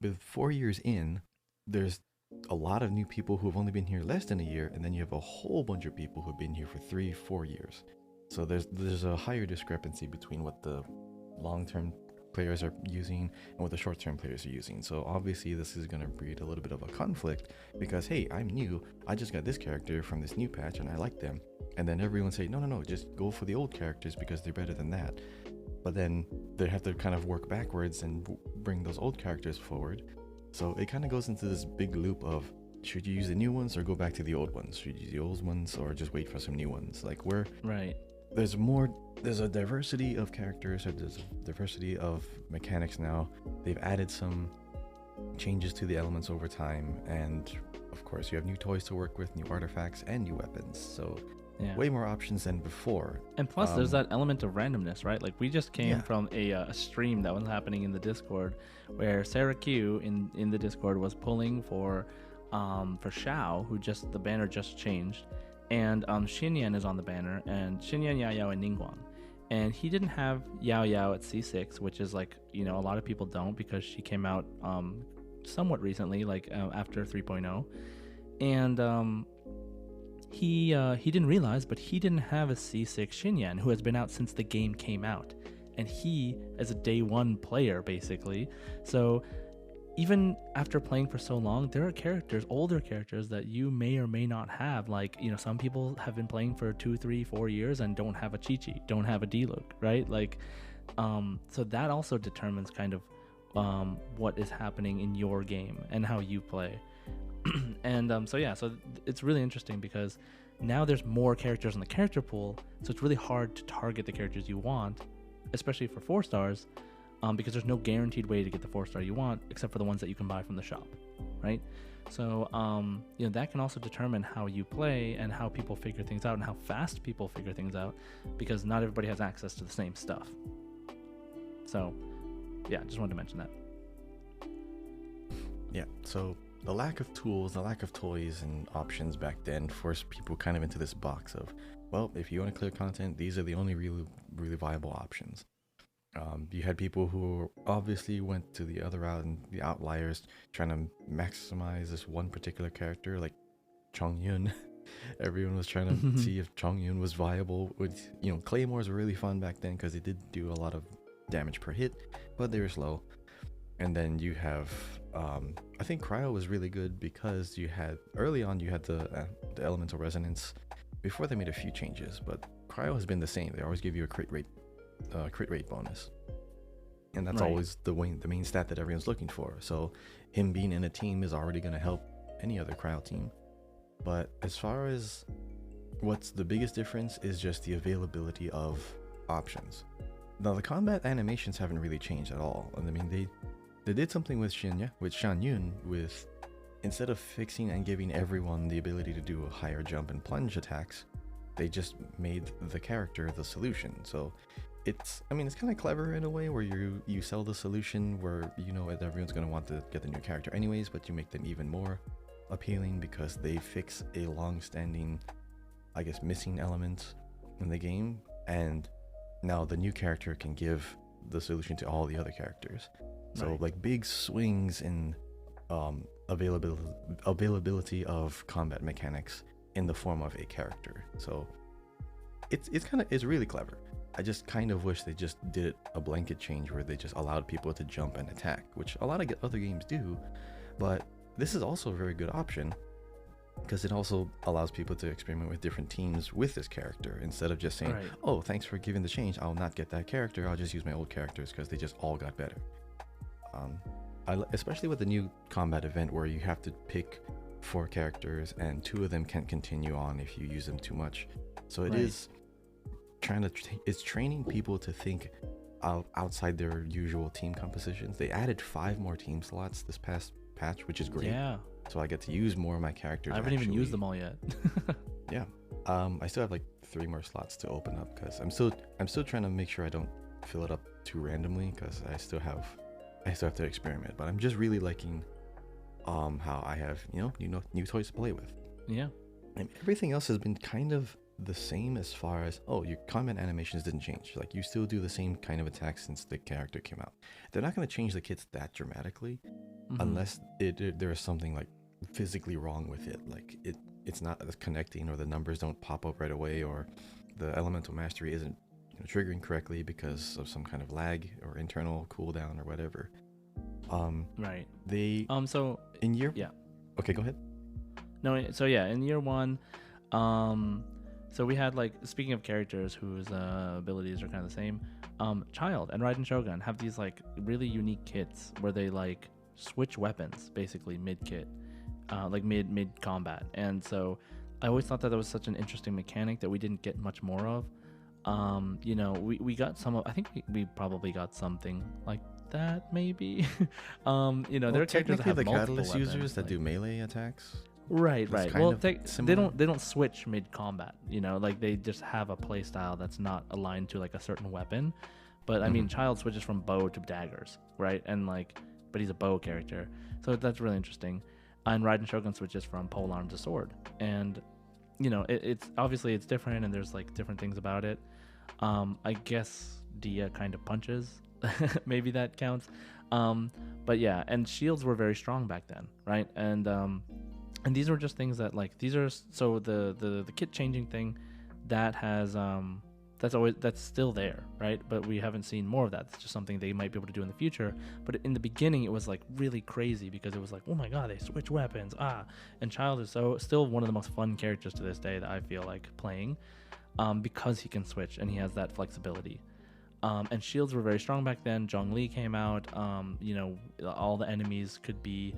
with 4 years in, there's a lot of new people who've only been here less than a year, and then you have a whole bunch of people who've been here for 3-4 years. So there's a higher discrepancy between what the long-term players are using and what the short-term players are using. So obviously this is going to breed a little bit of a conflict, because hey, I'm new, I just got this character from this new patch and I like them, and then everyone say no, just go for the old characters because they're better than that. But then they have to kind of work backwards and bring those old characters forward. So it kind of goes into this big loop of, should you use the new ones or go back to the old ones? Should you use the old ones or just wait for some new ones? Like, there's a diversity of characters, or there's a diversity of mechanics now. They've added some changes to the elements over time, and of course you have new toys to work with, new artifacts, and new weapons. So way more options than before. And plus there's that element of randomness, right? Like, we just came from a stream that was happening in the Discord where Sarah Q in the Discord was pulling for for Xiao, who just the banner just changed, and Xinyan is on the banner, and Xinyan, Yao Yao, and Ningguang. And he didn't have Yao Yao at C6, which is like, a lot of people don't, because she came out somewhat recently, like after 3.0. And he didn't realize, but he didn't have a C6 Xinyan, who has been out since the game came out. And he is a day one player, basically. So even after playing for so long, there are characters, older characters, that you may or may not have. Like, some people have been playing for 2, 3, 4 years and don't have a Chi-Chi, don't have a D-Look, right? Like, so that also determines kind of what is happening in your game and how you play. And so it's really interesting because now there's more characters in the character pool, so it's really hard to target the characters you want, especially for 4 stars. Because there's no guaranteed way to get the 4-star you want, except for the ones that you can buy from the shop, right? So, that can also determine how you play and how people figure things out and how fast people figure things out, because not everybody has access to the same stuff. So, yeah, just wanted to mention that. Yeah, so the lack of tools, the lack of toys and options back then forced people kind of into this box of, well, if you want to clear content, these are the only really, really viable options. You had people who obviously went to the other route and the outliers, trying to maximize this one particular character, like Chongyun. Everyone was trying to see if Chongyun was viable. With claymores were really fun back then because they did do a lot of damage per hit, but they were slow. And then you have, I think Cryo was really good because early on you had the elemental resonance. Before they made a few changes, but Cryo has been the same. They always give you a crit rate bonus, and that's always the main stat that everyone's looking for. So him being in a team is already going to help any other Cryo team. But as far as what's the biggest difference is just the availability of options. Now the combat animations haven't really changed at all. I mean, they did something with Shanyun, with instead of fixing and giving everyone the ability to do a higher jump and plunge attacks, they just made the character the solution. So it's kind of clever in a way where you sell the solution where that everyone's going to want to get the new character anyways, but you make them even more appealing because they fix a long-standing, I guess, missing element in the game, and now the new character can give the solution to all the other characters. So like big swings in availability of combat mechanics in the form of a character. So it's really clever. I just kind of wish they just did a blanket change where they just allowed people to jump and attack, which a lot of other games do. But this is also a very good option because it also allows people to experiment with different teams with this character instead of just saying, oh, thanks for giving the change, I'll not get that character, I'll just use my old characters because they just all got better. Especially with the new combat event where you have to pick 4 characters and 2 of them can't continue on if you use them too much. So it is it's training people to think outside their usual team compositions. They added 5 more team slots this past patch, which is great. Yeah. So I get to use more of my characters. I haven't even used them all yet. Yeah. I still have like 3 more slots to open up because I'm still trying to make sure I don't fill it up too randomly because I still have to experiment. But I'm just really liking how I have new toys to play with. Yeah. And everything else has been kind of the same as far as, your combat animations didn't change. Like, you still do the same kind of attacks since the character came out. They're not going to change the kits that dramatically unless there is something like physically wrong with it. Like it's not connecting, or the numbers don't pop up right away, or the elemental mastery isn't triggering correctly because of some kind of lag or internal cooldown or whatever. So in year okay, go ahead. In year 1, so we had, like, speaking of characters whose abilities are kind of the same, Child and Raiden Shogun have these, like, really unique kits where they, like, switch weapons basically mid-kit, like mid combat. And so I always thought that was such an interesting mechanic that we didn't get much more of. We got some of, I think we probably got something like that maybe. There are characters that have the multiple catalyst weapons, users that do melee attacks. Right. Well, they don't switch mid combat. Like, they just have a play style that's not aligned to, like, a certain weapon. But I mean, Child switches from bow to daggers, right? And, like, but he's a bow character, so that's really interesting. and Raiden Shogun switches from polearm to sword. And it's obviously it's different, and there's like different things about it. I guess Dia kind of punches. Maybe that counts. But yeah, and shields were very strong back then, right? And these were just things that like these are so the kit changing thing that has that's still there, right? But we haven't seen more of that. It's just something they might be able to do in the future. But in the beginning, it was like really crazy because it was like, oh my god, they switch weapons, and Child is still one of the most fun characters to this day that I feel like playing, because he can switch and he has that flexibility. And shields were very strong back then. Zhongli came out. All the enemies could be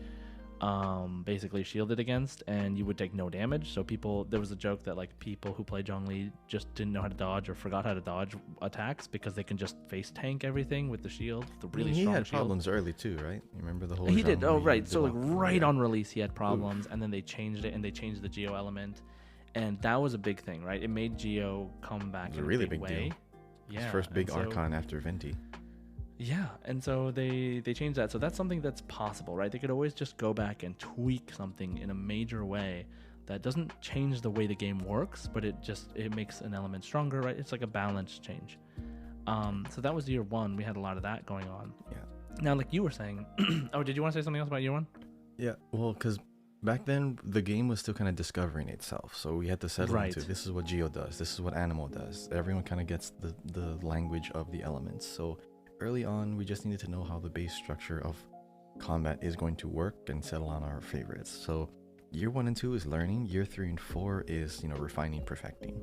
basically shielded against, and you would take no damage. So there was a joke that like people who play Zhongli just didn't know how to dodge or forgot how to dodge attacks because they can just face tank everything with the shield, the really strong shield. He had problems early too, right? You remember the whole He did. Oh, right. So like right on release, he had problems, and then they changed it, and they changed the Geo element, and that was a big thing, right? It made Geo come back in a really big way. Deal. Yeah, his first big Archon after Venti. Yeah, and so they changed that. So that's something that's possible, right? They could always just go back and tweak something in a major way that doesn't change the way the game works, but it makes an element stronger, right? It's like a balance change. So that was year one. We had a lot of that going on. Yeah. Now, like you were saying, oh, did you want to say something else about year one? Yeah, well, because back then the game was still kind of discovering itself, so we had to settle into this is what Geo does, this is what Animal does. Everyone kind of gets the language of the elements. So early on, we just needed to know how the base structure of combat is going to work and settle on our favorites. So year 1 and 2 is learning. Year 3 and 4 is refining, perfecting,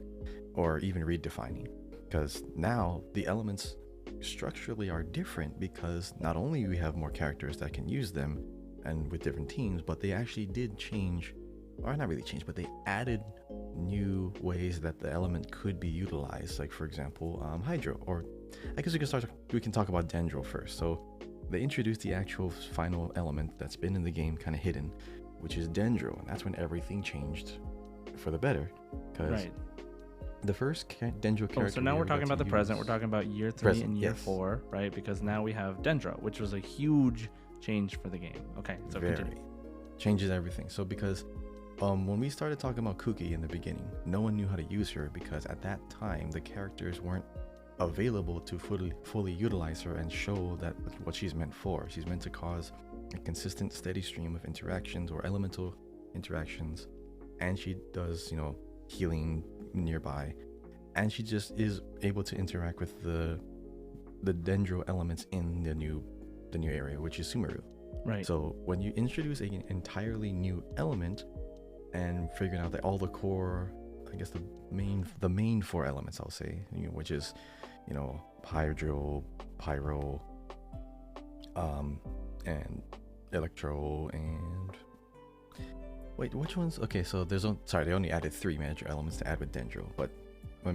or even redefining, because now the elements structurally are different because not only we have more characters that can use them and with different teams, but they actually did change, or not really change, but they added new ways that the element could be utilized. Like for example, Hydro, or I guess we can talk about Dendro first. So they introduced the actual final element that's been in the game kind of hidden, which is Dendro, and that's when everything changed for the better. Because the first Dendro character. So now we're talking about the present. We're talking about year 3 and year 4, right? Because now we have Dendro, which was a huge change for the game. Okay, so continue. Changes everything. So because when we started talking about Kuki in the beginning, no one knew how to use her because at that time the characters weren't available to fully utilize her and show that what she's meant for. She's meant to cause a consistent, steady stream of interactions or elemental interactions, and she does, healing nearby, and she just is able to interact with the Dendro elements in the new area, which is Sumeru. Right. So when you introduce an entirely new element and figuring out that all the core, I guess the main 4 elements, I'll say, which is Hydro, Pyro, and Electro, and wait, which ones? Okay, so they only added 3 major elements to add with Dendro, but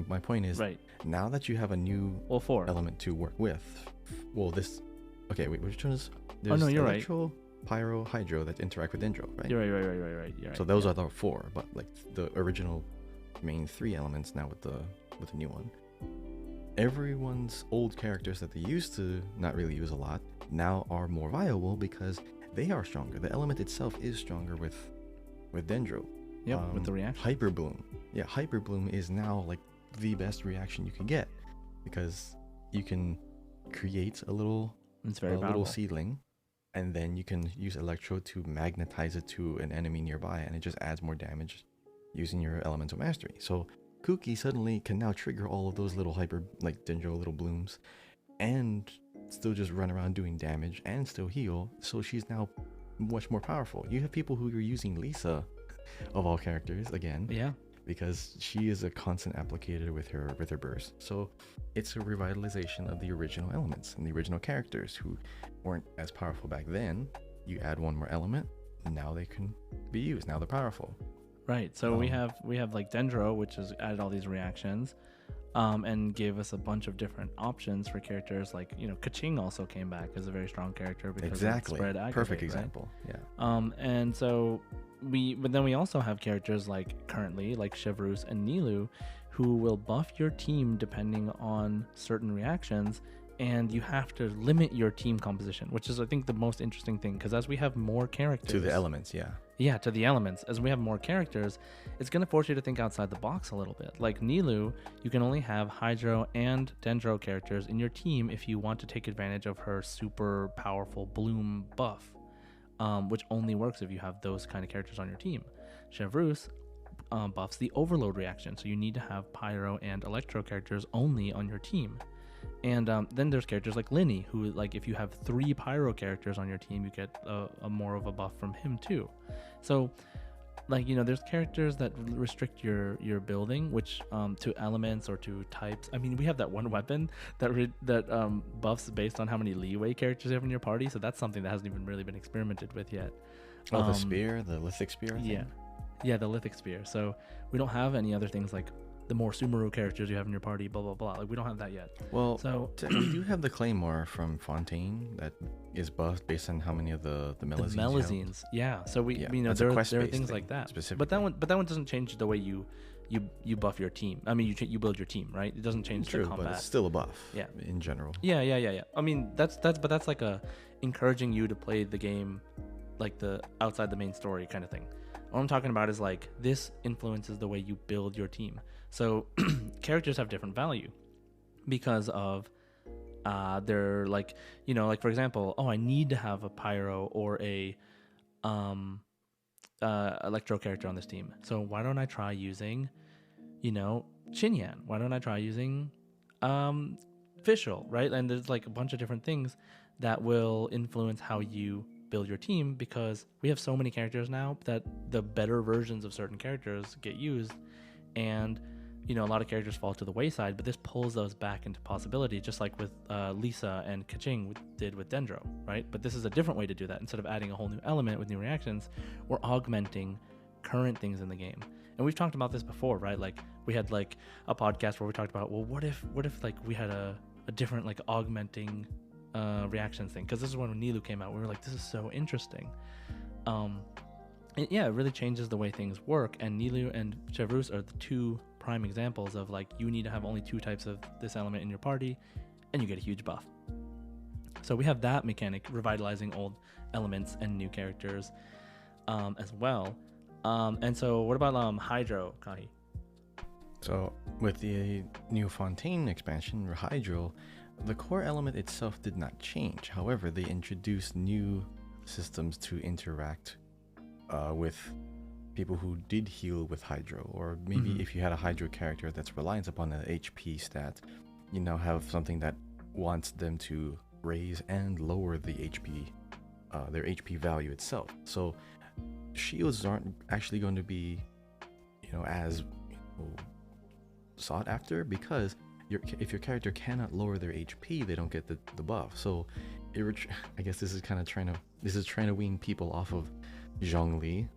my point is, now that you have a new 4 element to work with, okay, wait, which one is? There's you're Electro, Pyro, Hydro that interact with Dendro, right? You're right. You're right. So those are the 4, but like the original main 3 elements now with the new one. Everyone's old characters that they used to not really use a lot now are more viable because they are stronger. The element itself is stronger with Dendro. Yep, with the reaction. Hyper Bloom. Yeah, Hyper Bloom is now like the best reaction you can get because you can create a little seedling, and then you can use Electro to magnetize it to an enemy nearby, and it just adds more damage using your elemental mastery. So Kuki suddenly can now trigger all of those little Dendro little blooms and still just run around doing damage and still heal. So she's now much more powerful. You have people who are using Lisa of all characters again. Yeah. Because she is a constant applicator with her burst. So it's a revitalization of the original elements and the original characters who weren't as powerful back then. You add one more element, and now they can be used. Now they're powerful. Right. So we have like Dendro, which has added all these reactions, and gave us a bunch of different options for characters. Like Kaching also came back as a very strong character because of spread aggravate, perfect example. Right? Yeah. And so but then we also have characters like currently like Chevreuse and Nilou, who will buff your team depending on certain reactions. And you have to limit your team composition, which is, I think, the most interesting thing, because as we have more characters to the elements, Yeah, to the elements. As we have more characters, it's going to force you to think outside the box a little bit. Like Nilu, you can only have Hydro and Dendro characters in your team if you want to take advantage of her super powerful Bloom buff, which only works if you have those kind of characters on your team. Chevreuse buffs the overload reaction, so you need to have Pyro and Electro characters only on your team. And then there's characters like Linny, who, like, if you have 3 Pyro characters on your team, you get a more of a buff from him too. So, like, you know, there's characters that restrict your building, which to elements or to types. I mean, we have that one weapon that buffs based on how many leeway characters you have in your party. So that's something that hasn't even really been experimented with yet. Oh, the spear, the lithic spear. Yeah, the lithic spear. So we don't have any other things like the more Sumeru characters you have in your party, blah blah blah. Like, we don't have that yet. Well, so we do have the Claymore from Fontaine that is buffed based on how many of the Melazines. The Melazines, yeah. So we you know, there are things like that. But that one doesn't change the way you buff your team. I mean, you build your team, right? It doesn't change the combat. But it's still a buff. Yeah. In general. Yeah. I mean, that's like a encouraging you to play the game like the outside the main story kind of thing. What I'm talking about is, like, this influences the way you build your team. So characters have different value because of they're like, you know, like, for example, I need to have a Pyro or a Electro character on this team. So why don't I try using, you know, Xinyan? Why don't I try using Fischl, right? And there's like a bunch of different things that will influence how you build your team, because we have so many characters now that the better versions of certain characters get used, and you know, a lot of characters fall to the wayside, but this pulls those back into possibility, just like with Lisa and Kaching did with Dendro, right? But this is a different way to do that. Instead of adding a whole new element with new reactions, we're augmenting current things in the game. And we've talked about this before, right? Like, we had like a podcast where we talked about, well, what if like we had a different like augmenting reactions thing, because this is when Nilu came out. We were like, this is so interesting. It really changes the way things work, and Nilu and Chevreuse are the 2 prime examples of, like, you need to have only 2 types of this element in your party and you get a huge buff. So we have that mechanic revitalizing old elements and new characters as well. And so what about Hydro, Kahi? So with the new Fontaine expansion, or Hydro, the core element itself did not change. However, they introduced new systems to interact with people who did heal with Hydro, or maybe if you had a Hydro character that's reliant upon an HP stat, you now have something that wants them to raise and lower the HP, their HP value itself. So shields aren't actually going to be, you know, as sought after, because if your character cannot lower their HP, they don't get the buff. So I guess this is kind of trying to wean people off of Zhongli.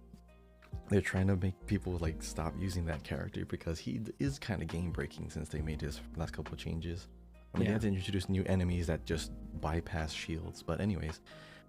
They're trying to make people like stop using that character, because he is kind of game breaking since they made his last couple of changes. I mean, they had to introduce new enemies that just bypass shields. But anyways,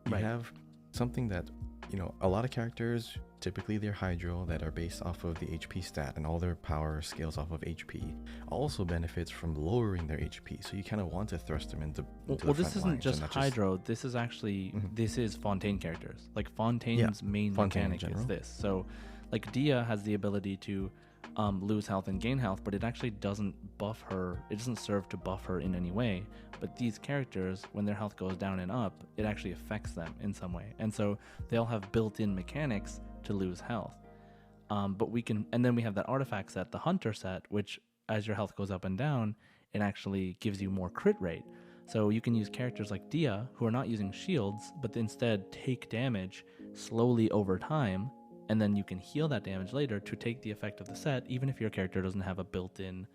you have something that, you know, a lot of characters, typically they're Hydro, that are based off of the HP stat, and all their power scales off of HP, also benefits from lowering their HP. So you kind of want to thrust them into well, this isn't just Hydro. This is actually this is Fontaine characters. Like, Fontaine's main mechanic is this. So, like, Dia has the ability to lose health and gain health, but it actually doesn't buff her. It doesn't serve to buff her in any way. But these characters, when their health goes down and up, it actually affects them in some way. And so they'll have built-in mechanics to lose health. But we can, and then we have that artifact set, the Hunter set, which as your health goes up and down, it actually gives you more crit rate. So you can use characters like Dia, who are not using shields, but instead take damage slowly over time, and then you can heal that damage later to take the effect of the set, even if your character doesn't have a built-in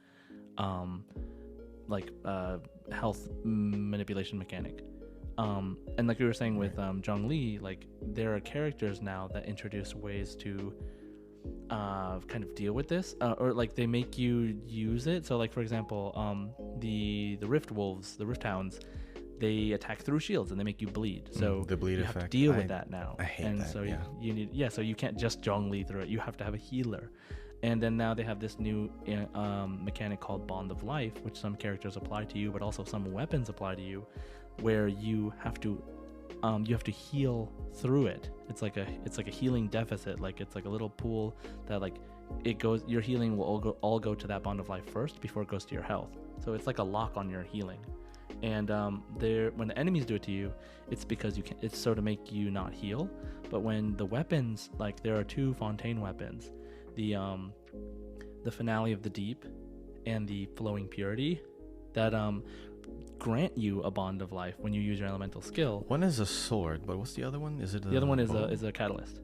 health manipulation mechanic. And like we were saying with Zhongli, like, there are characters now that introduce ways to kind of deal with this, or like they make you use it. So like, for example, the Rift Wolves, the Rift Hounds, they attack through shields and they make you bleed. So the bleed you effect. have to deal with that now. I hate that. So you need, so you can't just Zhongli through it. You have to have a healer. And then now they have this new mechanic called Bond of Life, which some characters apply to you, but also some weapons apply to you, where you have to you have to heal through it. It's like a healing deficit. Like it's like a little pool that like it goes. Your healing will all go to that bond of life first before it goes to your health. So it's like a lock on your healing. And when the enemies do it to you, it's because you can. It's so to make you not heal. But when the weapons, like there are 2 Fontaine weapons, the Finale of the Deep and the Flowing Purity, that grant you a bond of life when you use your elemental skill. One is a sword, but what's the other one? Is it the other one is a catalyst?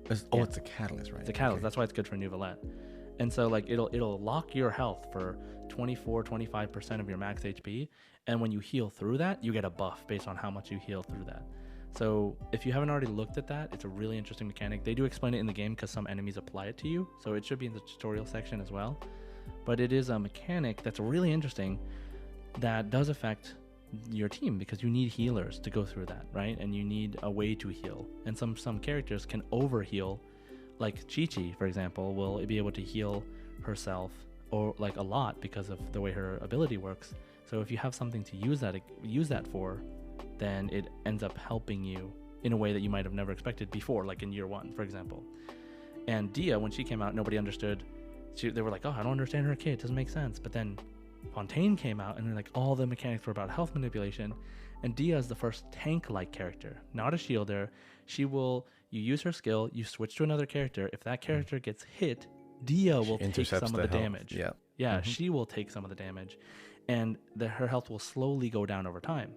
It's a catalyst, right? It's a catalyst. Okay. That's why it's good for New Valette. And so like it'll lock your health for 24-25% of your max HP, and when you heal through that, you get a buff based on how much you heal through that. So if you haven't already looked at that, it's a really interesting mechanic. They do explain it in the game because some enemies apply it to you, so it should be in the tutorial section as well. But it is a mechanic that's really interesting that does affect your team because you need healers to go through that, right? And you need a way to heal. And some characters can overheal, like Chi-Chi, for example, will be able to heal herself or like a lot because of the way her ability works. So if you have something to use that for, then it ends up helping you in a way that you might have never expected before, like in year 1, for example. And Dia, when she came out, nobody understood. They were like, oh, I don't understand her kit. It doesn't make sense. But then Fontaine came out, and then like all the mechanics were about health manipulation. And Dia is the first tank-like character, not a shielder. You use her skill, you switch to another character. If that character gets hit, Dia will take some of the damage. Yeah, she will take some of the damage, and her health will slowly go down over time.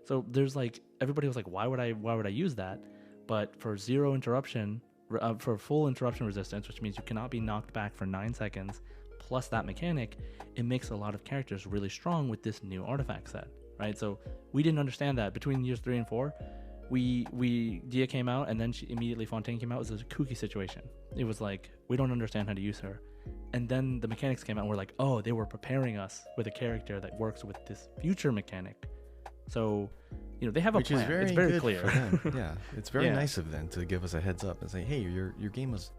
So there's like, everybody was like, why would I use that? But for zero interruption, for full interruption resistance, which means you cannot be knocked back for 9 seconds, plus that mechanic, it makes a lot of characters really strong with this new artifact set, right? So we didn't understand that between years 3 and 4. Dia came out, and then immediately Fontaine came out. It was a kooky situation. It was like, we don't understand how to use her. And then the mechanics came out, and we're like, oh, they were preparing us with a character that works with this future mechanic. So, they have a plan. It's very clear. For them. Yeah, it's very nice of them to give us a heads up and say, hey, your game is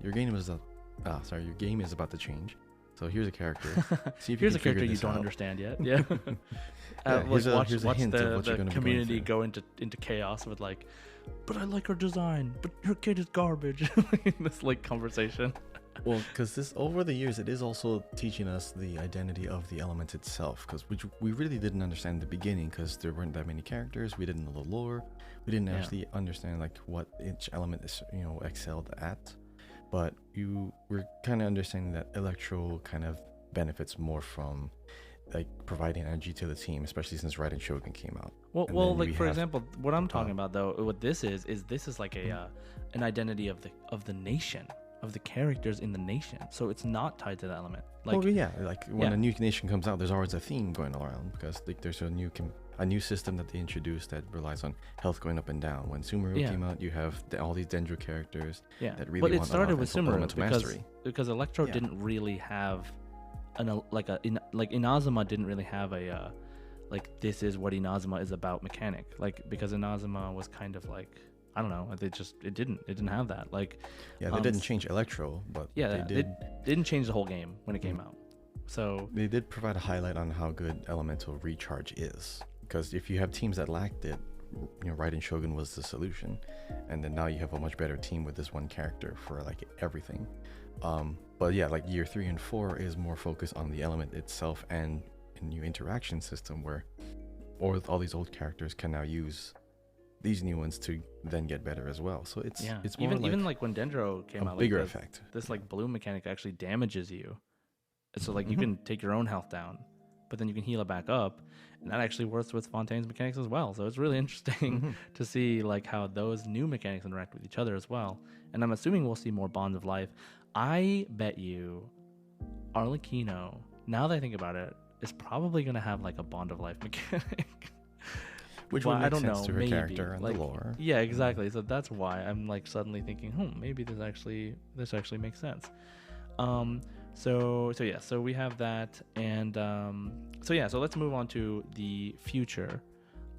about to change. So here's a character. See if here's a character you don't understand yet. Yeah. Here's a hint of what you're going to be community go into chaos with like, but I like her design, but her kid is garbage. This like conversation. Well, because over the years, it is also teaching us the identity of the element itself, which we really didn't understand in the beginning because there weren't that many characters. We didn't know the lore. We didn't actually understand like what each element is, excelled at. But we're kind of understanding that Electro kind of benefits more from like providing energy to the team, especially since Raiden Shogun came out. Well, like for example, what I'm talking about though, what this is like an identity of the nation, of the characters in the nation. So it's not tied to the element. Like, when a new nation comes out, there's always a theme going around because like there's a new system that they introduced that relies on health going up and down. When Sumeru came out, you have all these Dendro characters that really want a lot of Sumeru because Electro didn't really have Inazuma didn't really have a this is what Inazuma is about mechanic, like because Inazuma was kind of like, I don't know, it didn't have that, like they didn't change Electro, but they didn't change the whole game when it came out. So they did provide a highlight on how good elemental recharge is, because if you have teams that lacked it, Raiden Shogun was the solution, and then now you have a much better team with this one character for like everything. But yeah, like year 3 and 4 is more focused on the element itself and a new interaction system where all these old characters can now use these new ones to then get better as well. So it's more even like when Dendro came out, bigger effect. This like balloon mechanic actually damages you. So like you can take your own health down, but then you can heal it back up, and that actually works with Fontaine's mechanics as well. So it's really interesting to see like how those new mechanics interact with each other as well. And I'm assuming we'll see more bonds of life. I bet you Arlecchino, now that I think about it, is probably going to have like a bond of life mechanic. Which would make sense to her character and like, the lore. Yeah, exactly. So that's why I'm like suddenly thinking, maybe this actually makes sense. So we have that, and so let's move on to the future.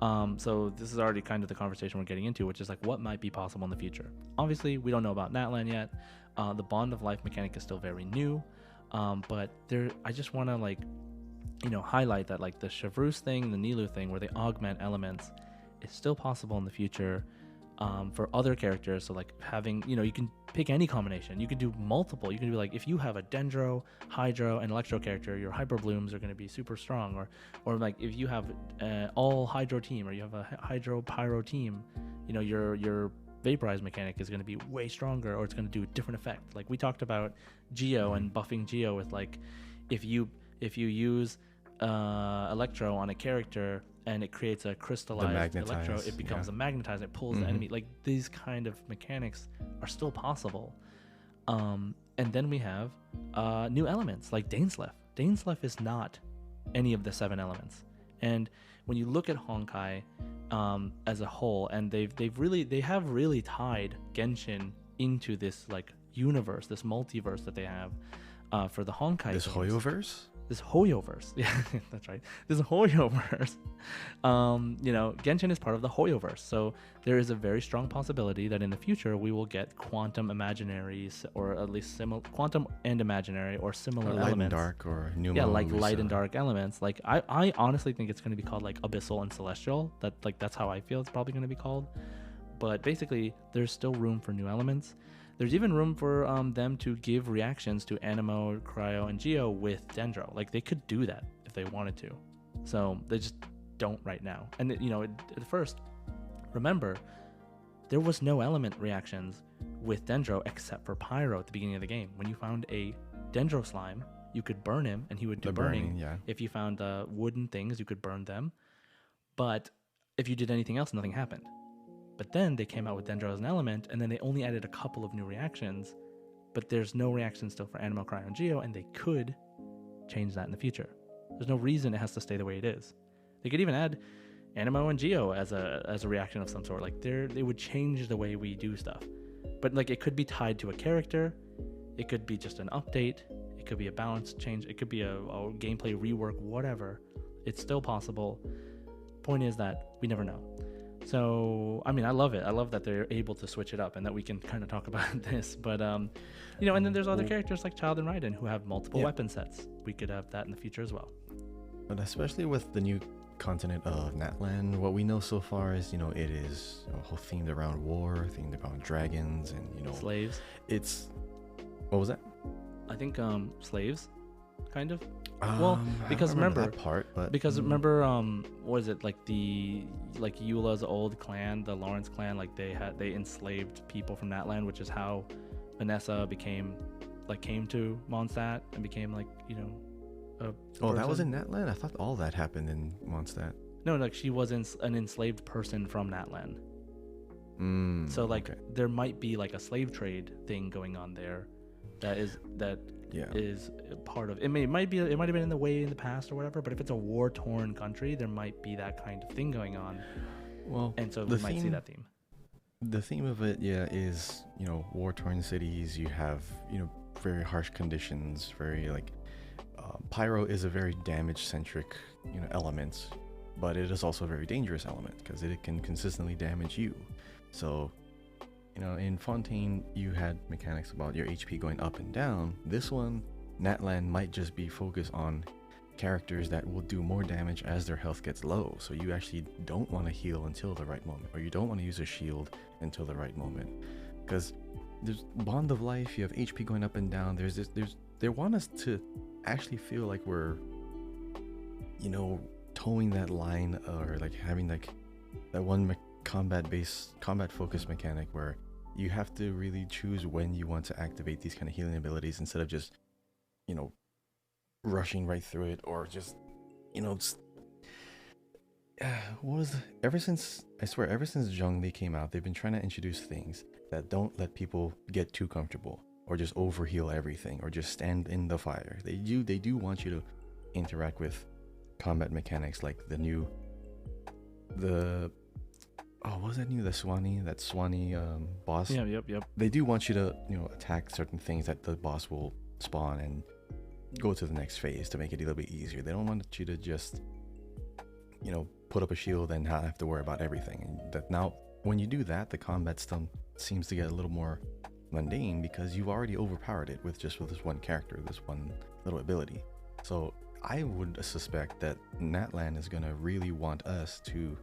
So this is already kind of the conversation we're getting into, which is like what might be possible in the future. Obviously, we don't know about Natlan yet. The bond of life mechanic is still very new, but I just want to highlight that like the Chevreuse thing, the Nilou thing, where they augment elements, is still possible in the future for other characters. So like having, you can pick any combination. You can do multiple. You can do like, if you have a Dendro, Hydro, and Electro character, your Hyper Blooms are going to be super strong. Or like if you have all Hydro team, or you have a Hydro Pyro team, your Vaporize mechanic is going to be way stronger, or it's going to do a different effect. Like we talked about Geo and buffing Geo with like, if you use Electro on a character and it creates a crystallized Electro, it becomes a magnetizer, it pulls the enemy. Like these kind of mechanics are still possible. And then we have new elements like Dainsleif. Dainsleif is not any of the 7 elements. And when you look at Honkai as a whole, and they have really tied Genshin into this like universe, this multiverse that they have for the Honkai. This Hoyoverse? This Hoyoverse. Yeah, that's right. This Hoyoverse. Genshin is part of the Hoyoverse. So there is a very strong possibility that in the future we will get quantum imaginaries, or at least quantum and imaginary, or similar light elements. And dark, or Numa. Yeah, like light and dark elements. Like I honestly think it's going to be called like Abyssal and Celestial. That's how I feel it's probably going to be called. But basically, there's still room for new elements. There's even room for them to give reactions to Anemo, Cryo, and Geo with Dendro. Like they could do that if they wanted to. So they just don't right now. And at first, remember, there was no element reactions with Dendro except for Pyro at the beginning of the game. When you found a Dendro slime, you could burn him and he would do burning. Yeah. If you found wooden things, you could burn them. But if you did anything else, nothing happened. But then they came out with Dendro as an element, and then they only added a couple of new reactions. But there's no reaction still for Anemo, Cryo, and Geo, and they could change that in the future. There's no reason it has to stay the way it is. They could even add Anemo and Geo as a reaction of some sort. Like they would change the way we do stuff. But like it could be tied to a character. It could be just an update. It could be a balance change. It could be a gameplay rework, whatever. It's still possible. Point is that we never know. So, I mean, I love it. I love that they're able to switch it up and that we can kind of talk about this. But, and then there's other characters like Child and Raiden who have multiple weapon sets. We could have that in the future as well. But especially with the new continent of Natlan, what we know so far is, it is whole themed around war, themed around dragons, and, slaves. It's, what was that? I think slaves, kind of. Because remember that part, but remember, what is it, like Eula's old clan, the Lawrence clan, like they enslaved people from Natlan, which is how Vanessa came to Mondstadt and became that was in Natlan? I thought all that happened in Mondstadt. No, like she was an enslaved person from Natlan. So there might be like a slave trade thing going on there is part of it. It might have been in the way in the past or whatever, but if it's a war-torn country, there might be that kind of thing going on. Well, and so we might see that theme. The theme of it, is war-torn cities. You have very harsh conditions. Very Pyro is a very damage-centric element, but it is also a very dangerous element because it can consistently damage you. So in Fontaine, you had mechanics about your HP going up and down. This one, Natlan, might just be focused on characters that will do more damage as their health gets low. So you actually don't want to heal until the right moment, or you don't want to use a shield until the right moment. Because there's Bond of Life, you have HP going up and down. They want us to actually feel like we're, towing that line, or having that one combat focused mechanic where you have to really choose when you want to activate these kind of healing abilities instead of just rushing right through it, or just ever since Zhongli came out, they've been trying to introduce things that don't let people get too comfortable or just overheal everything or just stand in the fire. They do want you to interact with combat mechanics like what was that new? That Swanee boss. Yeah, yep. They do want you to, attack certain things that the boss will spawn and go to the next phase to make it a little bit easier. They don't want you to just, put up a shield and not have to worry about everything. And that now, when you do that, the combat still seems to get a little more mundane because you've already overpowered it with this one character, this one little ability. So I would suspect that Natlan is gonna really want us to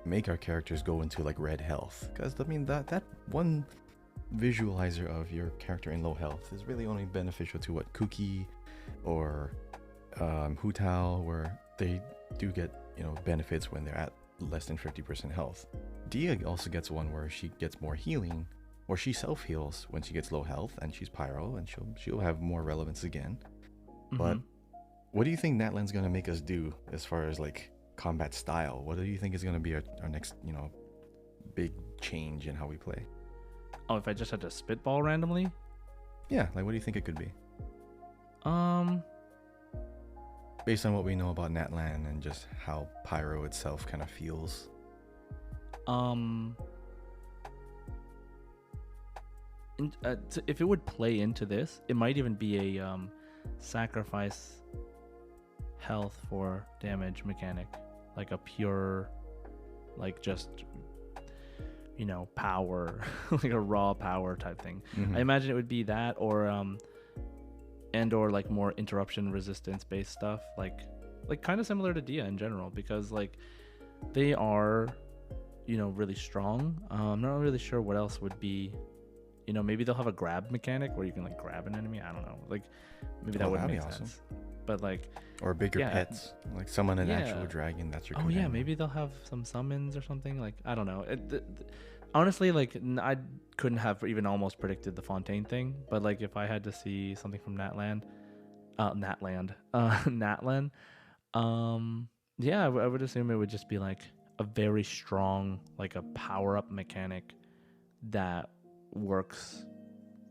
make our characters go into like red health, because I mean that one visualizer of your character in low health is really only beneficial to what Kuki or Hu Tao, where they do get, you know, benefits when they're at less than 50% health. Dia also gets one where she gets more healing, or she self heals when she gets low health, and she's pyro, and she'll have more relevance again. But what do you think Natlan's gonna make us do as far as like combat style? What do you think is gonna be our next, you know, big change in how we play? Oh, if I just had to spitball randomly? Yeah, like what do you think it could be? Um, Based on what we know about Natlan and just how pyro itself kind of feels. If it would play into this, it might even be a sacrifice health for damage mechanic, like a pure, like just, you know, power, like a raw power type thing. I imagine it would be that, or or like more interruption resistance based stuff, like kind of similar to Dia in general, because like they are, you know, really strong. I'm not really sure what else would be. You know, maybe they'll have a grab mechanic where you can like grab an enemy. I don't know. Like maybe that would make sense. Awesome. But like, or bigger pets, like summon an actual dragon. That's your. Oh yeah, maybe they'll have some summons or something. Like I don't know. Honestly, like I couldn't have even almost predicted the Fontaine thing. But like if I had to see something from Natlan, yeah, I would assume it would just be like a very strong, like a power up mechanic that works,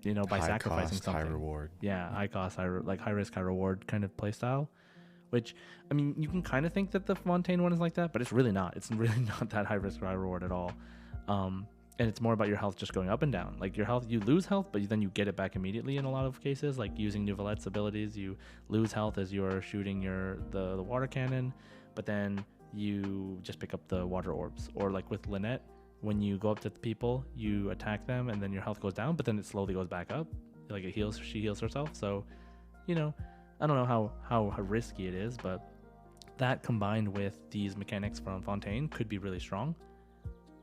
you know, by sacrificing something. High reward. Yeah, high cost, high risk, high reward kind of playstyle. Which, I mean, you can kind of think that the Fontaine one is like that, but it's really not. It's really not that high risk, high reward at all. And it's more about your health just going up and down. Like your health, you lose health, but then you get it back immediately in a lot of cases. Like using Nouvelette's abilities, you lose health as you're shooting the water cannon, but then you just pick up the water orbs. Or like with Lynette, when you go up to the people, you attack them, and then your health goes down, but then it slowly goes back up. Like she heals herself. So, you know, I don't know how risky it is, but that combined with these mechanics from Fontaine could be really strong.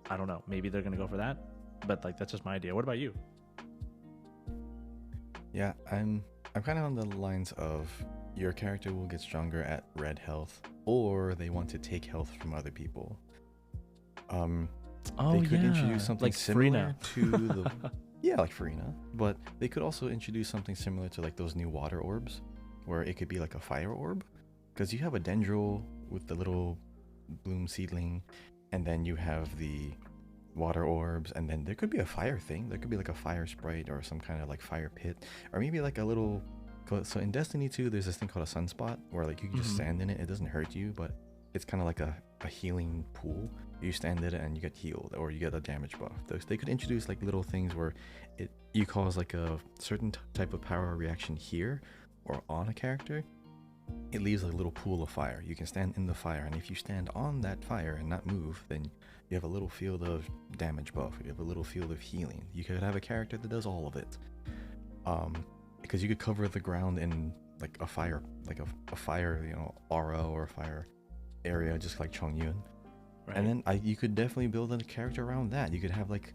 I don't know. Maybe they're gonna go for that, but like that's just my idea. What about you? Yeah, I'm kind of on the lines of your character will get stronger at red health, or they want to take health from other people. They could introduce something like similar to the yeah, like Farina, but they could also introduce something similar to like those new water orbs, where it could be like a fire orb, because you have a Dendril with the little bloom seedling, and then you have the water orbs, and then there could be a fire thing. There could be like a fire sprite or some kind of like fire pit, or maybe like a little. So in Destiny 2, there's this thing called a sunspot, where like you can just stand in it. It doesn't hurt you, but it's kind of like a healing pool. You stand in it and you get healed, or you get a damage buff. They could introduce like little things where you cause like a certain type of power reaction here or on a character. It leaves a little pool of fire. You can stand in the fire, and if you stand on that fire and not move, then you have a little field of damage buff. You have a little field of healing. You could have a character that does all of it. Because you could cover the ground in like a fire, you know, aura or a fire area, just like Chongyun. Right. And then you could definitely build a character around that. You could have like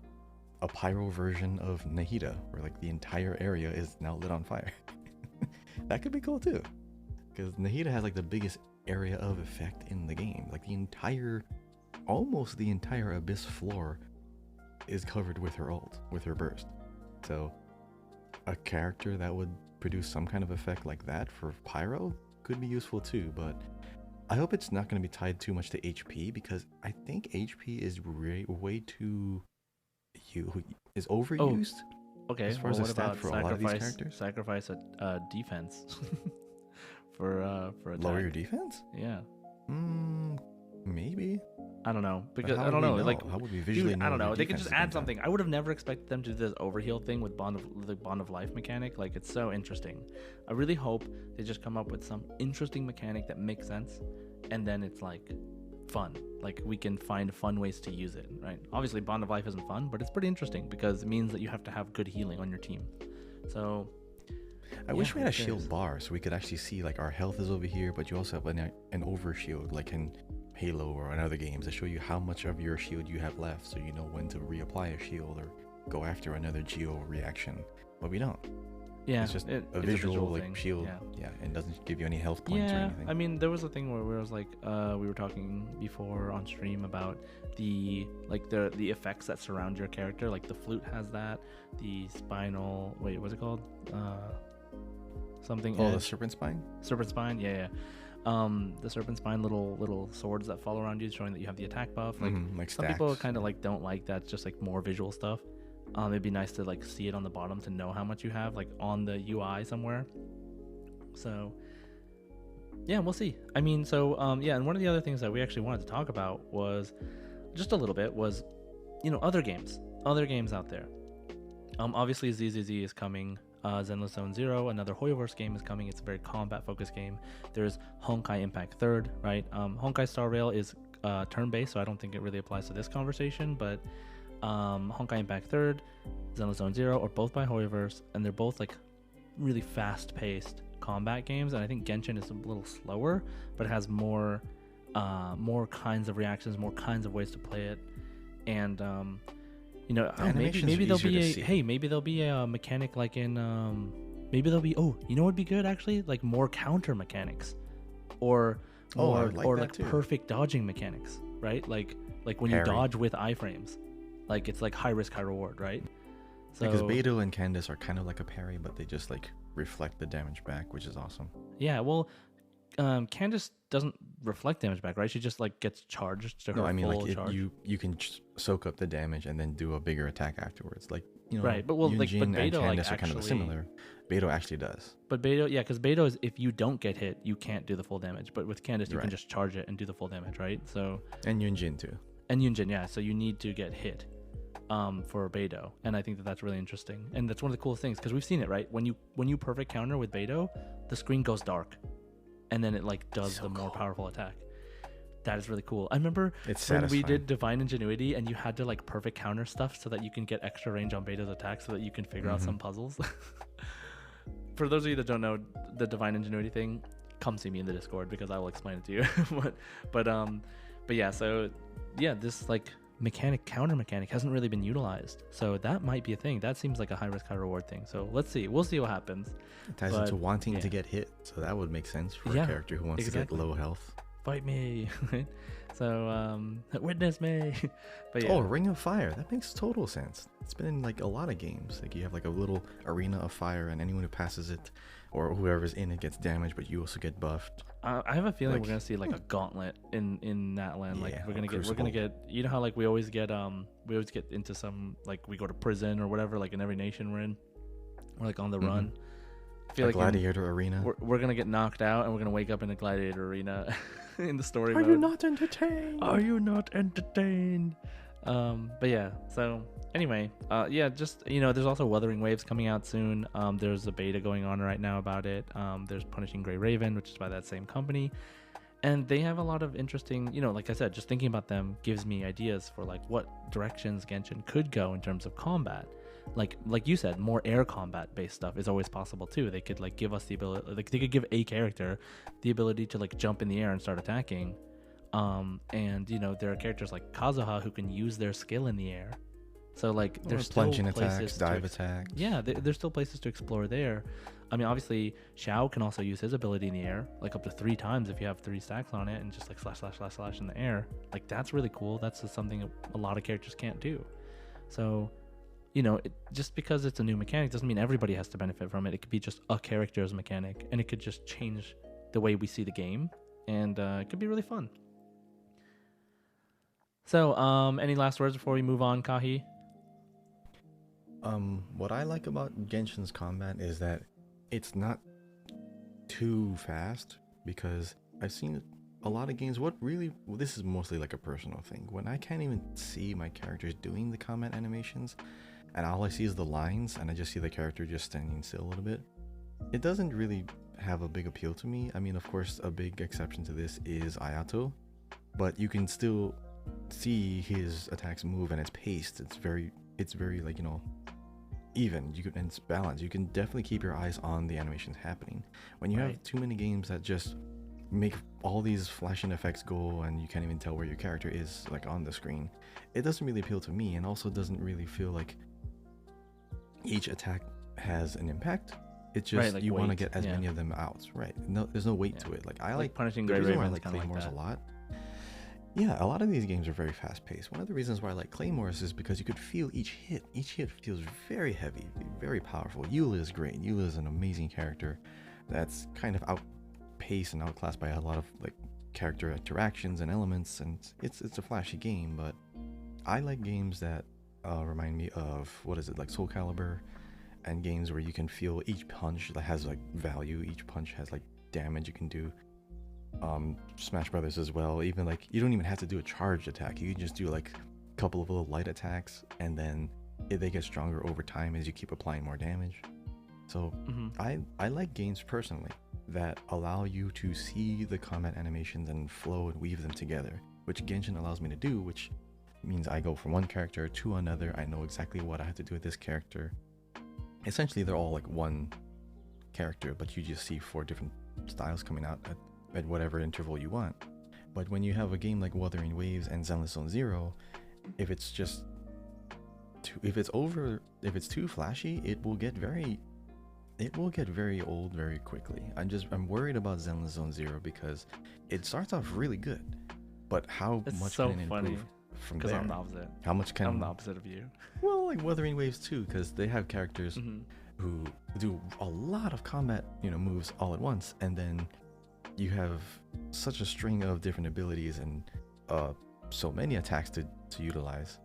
a pyro version of Nahida, where like the entire area is now lit on fire. That could be cool too, because Nahida has like the biggest area of effect in the game. Like almost the entire abyss floor is covered with her ult, with her burst. So a character that would produce some kind of effect like that for pyro could be useful too, but I hope it's not going to be tied too much to HP, because I think HP is way too overused. Oh, okay. As far as a stat for a lot of these characters, sacrifice a defense for attack. Lower your defense? Yeah. Maybe. I don't know, because I don't know. Like, how would we visually? I don't know. They could just add something. I would have never expected them to do this overheal thing with the bond of life mechanic. Like, it's so interesting. I really hope they just come up with some interesting mechanic that makes sense, and then it's like fun. Like, we can find fun ways to use it, right? Obviously, bond of life isn't fun, but it's pretty interesting because it means that you have to have good healing on your team. So I wish we had a shield bar so we could actually see like our health is over here, but you also have an overshield, like can Halo or in other games that show you how much of your shield you have left, so you know when to reapply a shield or go after another geo reaction. But we don't. Yeah, It's just a it's visual thing. shield. Yeah. Yeah, and doesn't give you any health points or Yeah, anything. I mean, there was a thing where it was like we were talking before on stream about the effects that surround your character. Like the flute has that. The spinal, wait, what's it called? Something. Oh, the serpent spine. Serpent spine. Yeah. The serpent spine, little swords that fall around you, showing that you have the attack buff. Like, like some people kind of like don't like that. It's just like more visual stuff. It'd be nice to like see it on the bottom to know how much you have, like on the UI somewhere. So yeah, we'll see. I mean, so yeah, and one of the other things that we actually wanted to talk about was just a little bit was, other games out there. Obviously ZZZ is coming. Zenless Zone Zero, another Hoyoverse game, is coming. It's a very combat-focused game. There's Honkai Impact Third, right? Honkai Star Rail is turn-based, so I don't think it really applies to this conversation, but Honkai Impact Third, Zenless Zone Zero are both by Hoyoverse, and they're both like really fast-paced combat games. And I think Genshin is a little slower, but it has more kinds of reactions, more kinds of ways to play it, and maybe there'll be a mechanic like in maybe there'll be what would be good actually, like more counter mechanics, or perfect dodging mechanics, right? Like when you dodge with iframes, like it's like high risk high reward, right? So because Beidou and Candace are kind of like a parry, but they just like reflect the damage back, which is awesome. Yeah, well, Candace doesn't reflect damage back, right? She just like gets charged to her full charge. You can soak up the damage and then do a bigger attack afterwards. Like, right, but well, Yunjin but Beidou and Candace like are kind of similar. Beidou actually does. But Beidou, yeah, because Beidou is, if you don't get hit, you can't do the full damage. But with Candace, you can just charge it and do the full damage, right? So and Yunjin too. And Yunjin, yeah. So you need to get hit for Beidou, and I think that's really interesting. And that's one of the coolest things, because we've seen it, right? When you perfect counter with Beidou, the screen goes dark, and then it like does more powerful attack. That is really cool. I remember when we did Divine Ingenuity and you had to like perfect counter stuff so that you can get extra range on Beidou's attack so that you can figure out some puzzles. For those of you that don't know the Divine Ingenuity thing, come see me in the Discord because I will explain it to you. but yeah, so yeah, this like counter mechanic hasn't really been utilized, so that might be a thing. That seems like a high risk high reward thing, so we'll see what happens. It ties into wanting to get hit, so that would make sense for a character who wants to get low health. Fight me. So witness me. But yeah. Oh, Ring of Fire, that makes total sense. It's been in like a lot of games, like you have like a little arena of fire and anyone who passes it or whoever's in it gets damaged, but you also get buffed. I have a feeling we're gonna see like a gauntlet in that land. Like we're gonna get you know how like we always get into some, like we go to prison or whatever, like in every nation we're in, we're like on the run. I feel like gladiator arena. We're gonna get knocked out and we're gonna wake up in a gladiator arena in the story mode. Are you not entertained? Are you not entertained? But yeah, so anyway, yeah, just there's also Wuthering Waves coming out soon. There's a beta going on right now about it. There's Punishing Grey Raven, which is by that same company, and they have a lot of interesting, like I said, just thinking about them gives me ideas for like what directions Genshin could go in terms of combat. Like you said, more air combat based stuff is always possible too. They could like give us the ability, like they could give a character the ability to like jump in the air and start attacking. And there are characters like Kazuha who can use their skill in the air. So like there's still plunging places attacks, dive attacks. Yeah, there's still places to explore there. I mean, obviously Xiao can also use his ability in the air, like up to 3 times if you have 3 stacks on it, and just like slash in the air. Like that's really cool. That's just something a lot of characters can't do. So just because it's a new mechanic doesn't mean everybody has to benefit from it. It could be just a character's mechanic, and it could just change the way we see the game, and it could be really fun. So, any last words before we move on, Kahi? What I like about Genshin's combat is that it's not too fast, because I've seen a lot of games. This is mostly like a personal thing. When I can't even see my characters doing the combat animations, and all I see is the lines, and I just see the character just standing still a little bit, it doesn't really have a big appeal to me. I mean, of course, a big exception to this is Ayato, but you can still see his attacks move, and it's paced. It's very like, even. And it's balanced. You can definitely keep your eyes on the animations happening. When you have too many games that just make all these flashing effects go and you can't even tell where your character is like on the screen. It doesn't really appeal to me, and also doesn't really feel like each attack has an impact. It's Right, just like you want to weight. get as Yeah, many of them out, right? No, there's no weight yeah. to it. Like I Like like Punishing the Gray reason why I Raven's like kind of like claymores a that. lot. Yeah, a lot of these games are very fast paced. One of the reasons why I like claymores is because you could feel each hit. Each hit feels very heavy, very powerful. Eula is great. Eula is an amazing character that's kind of outpaced and outclassed by a lot of like character interactions and elements, and it's a flashy game. But I like games that remind me of what is it, like Soul Calibur, and games where you can feel each punch that has like value. Each punch has like damage you can do. Smash Brothers as well. Even like you don't even have to do a charged attack. You can just do like a couple of little light attacks, and then they get stronger over time as you keep applying more damage. So Hmm. I like games personally that allow you to see the combat animations and flow and weave them together, which Genshin allows me to do, which means I go from one character to another. I know exactly what I have to do with this character. Essentially, they're all like one character, but you just see four different styles coming out at whatever interval you want. But when you have a game like Wuthering Waves and Zenless Zone Zero, if it's just if it's too flashy, it will get very old very quickly. I'm worried about Zenless Zone Zero because it starts off really good, but how It's much so can it funny improve from because there? I'm the opposite. How much I'm the can opposite of you. well, like Wuthering Waves too, because they have characters Hmm. who do a lot of combat, moves all at once, and then you have such a string of different abilities and so many attacks to utilize.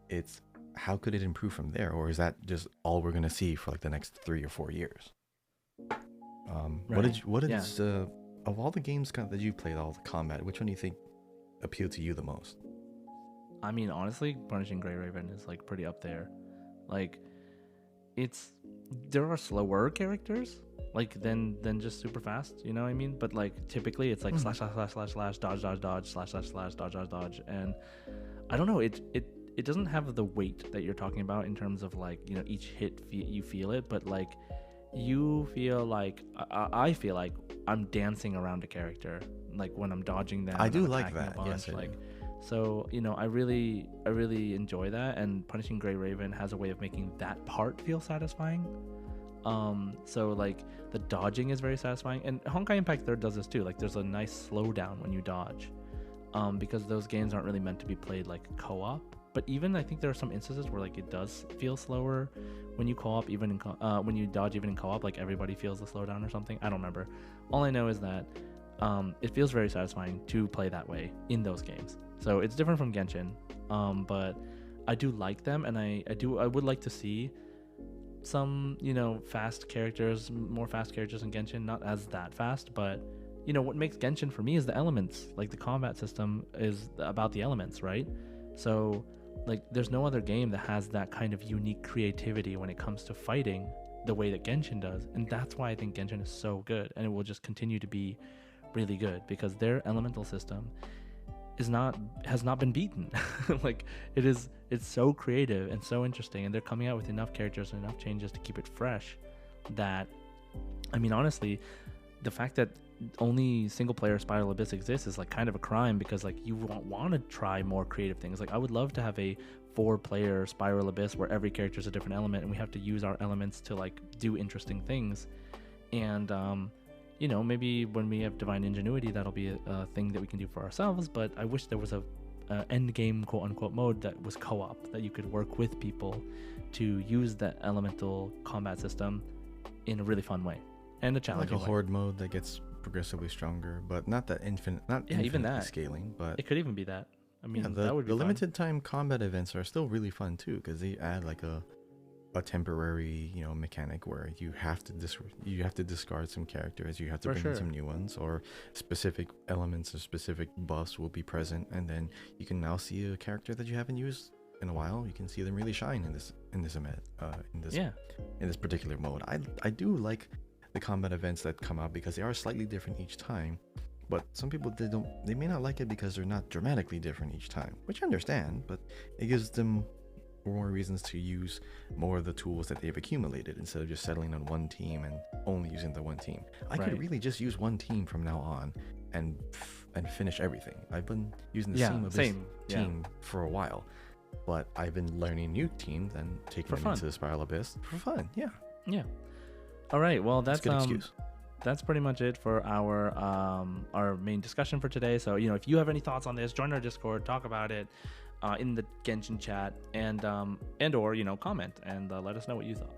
It's how could it improve from there, or is that just all we're gonna see for like the next 3 or 4 years? Right. What did Yeah. of all the games that you played, all the combat, which one do you think appealed to you the most? I mean, honestly, Punishing Gray Raven is like pretty up there. Like, it's there are slower characters like than just super fast. You know what I mean? But like typically, it's like Mhm. slash slash slash slash slash dodge dodge dodge slash slash slash dodge dodge dodge, and I don't know. It doesn't have the weight that you're talking about in terms of like each hit you feel it, but like you feel like I feel like I'm dancing around a character like when I'm dodging them I and do I'm like attacking a that. Yes, bunch I like do. so I really enjoy that, and Punishing Gray Raven has a way of making that part feel satisfying. So like the dodging is very satisfying, and Honkai Impact Third does this too. Like there's a nice slowdown when you dodge, because those games aren't really meant to be played like co-op. But even I think there are some instances where like it does feel slower when you co-op, even in when you dodge, even in co-op, like everybody feels the slowdown or something. I don't remember. All I know is that it feels very satisfying to play that way in those games. So it's different from Genshin, but I do like them, and I would like to see some fast characters, more fast characters in Genshin, not as that fast, but what makes Genshin for me is the elements. Like the combat system is about the elements, right? So like there's no other game that has that kind of unique creativity when it comes to fighting the way that Genshin does, and that's why I think Genshin is so good, and it will just continue to be really good because their elemental system has not been beaten. Like it's so creative and so interesting, and they're coming out with enough characters and enough changes to keep it fresh that I mean honestly, the fact that only single player Spiral Abyss exists is like kind of a crime, because like you want to try more creative things. Like I would love to have a 4-player Spiral Abyss where every character is a different element and we have to use our elements to like do interesting things. And maybe when we have divine ingenuity, that'll be a thing that we can do for ourselves. But I wish there was a end game quote unquote mode that was co-op, that you could work with people to use that elemental combat system in a really fun way and a Like challenging a way. horde mode that gets progressively stronger, but not Yeah, even infinitely that. scaling. But It could even be that. I yeah, mean, that the would be the fun. limited time combat events are still really fun too, because they add like a temporary mechanic where you have to discard some characters, you have to For bring in sure. some new ones, or specific elements or specific buffs will be present, and then you can now see a character that you haven't used in a while. You can see them really shine in this event, Yeah. in this particular mode. I do like the combat events that come out because they are slightly different each time. But some people they may not like it because they're not dramatically different each time, which I understand, but it gives them more reasons to use more of the tools that they've accumulated instead of just settling on one team and only using the one team. I could Right. really just use one team from now on and finish everything. I've been using the Yeah, same Abyss same. Yeah, team for a while, but I've been learning new teams and taking for them fun. into the Spiral Abyss for fun. Yeah, Yeah. All right. Well, that's a good excuse. that's pretty much it for our main discussion for today. So if you have any thoughts on this, join our Discord, talk about it in the Genshin chat, and or comment and let us know what you thought.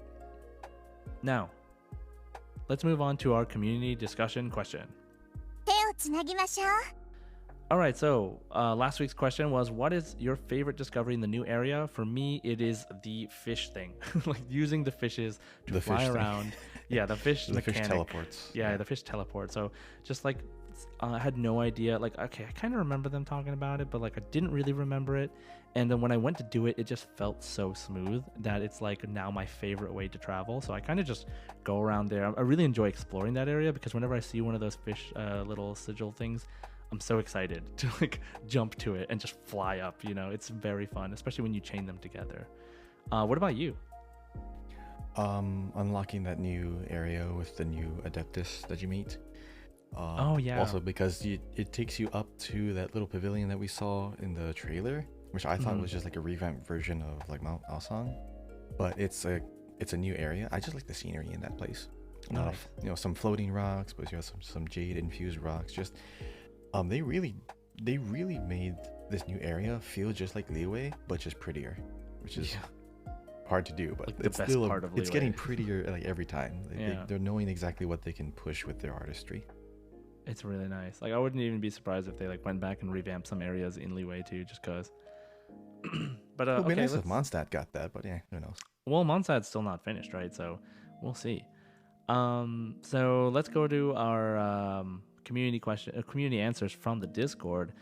Now, let's move on to our community discussion question. 手をつなぎましょう。 All right, so last week's question was, what is your favorite discovery in the new area? For me, it is the fish thing, like using the fishes to The fly fish thing. around. Yeah, the fish The mechanic. fish teleports. Yeah, the fish teleport. So just like I had no idea. Like, okay, I kind of remember them talking about it, but like I didn't really remember it. And then when I went to do it, it just felt so smooth that it's like now my favorite way to travel. So I kind of just go around there. I really enjoy exploring that area because whenever I see one of those fish little sigil things, I'm so excited to like jump to it and just fly up. It's very fun, especially when you chain them together. What about you? Unlocking that new area with the new Adeptus that you meet. Oh, yeah. Also, because it takes you up to that little pavilion that we saw in the trailer, which I thought was just like a revamped version of like Mount Aosang, but it's a new area. I just like the scenery in that place. A lot of some floating rocks, but you have some jade infused rocks. Just they really made this new area feel just like Liyue, but just prettier, which is hard to do. But Like the it's best still part of it's Liyue. getting prettier like every time. Yeah. They're knowing exactly what they can push with their artistry. It's really nice. Like I wouldn't even be surprised if they like went back and revamped some areas in Liyue too, just cause. But It would be okay, nice if Mondstadt got that, but yeah, who knows? well, Mondstadt's still not finished, right? So we'll see. So let's go to our community answers from the Discord.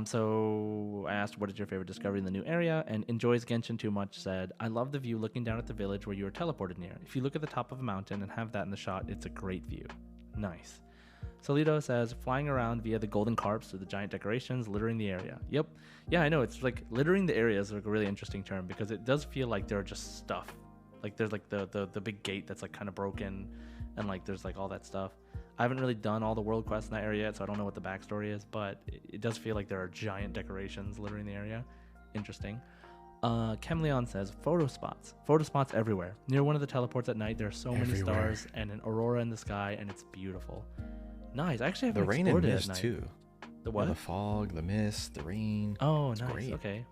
So I asked, what is your favorite discovery in the new area? And enjoys Genshin too much said, I love the view looking down at the village where you were teleported near. If you look at the top of a mountain and have that in the shot, it's a great view. Nice. Solito says, flying around via the golden carps through the giant decorations, littering the area. Yep. Yeah, I know. It's like littering the area is like a really interesting term because it does feel like there are just stuff. Like there's like the big gate that's like kind of broken and like there's like all that stuff. I haven't really done all the world quests in that area yet, so I don't know what the backstory is, but it does feel like there are giant decorations littering the area. Interesting. Chemleon says, photo spots. Photo spots everywhere. Near one of the teleports at night, there are so many stars and an aurora in the sky, and it's beautiful. Nice. I actually haven't The rain and explored it at mist night. too. The what? Yeah, the fog, the mist, the rain. Oh, It's nice. great. Okay.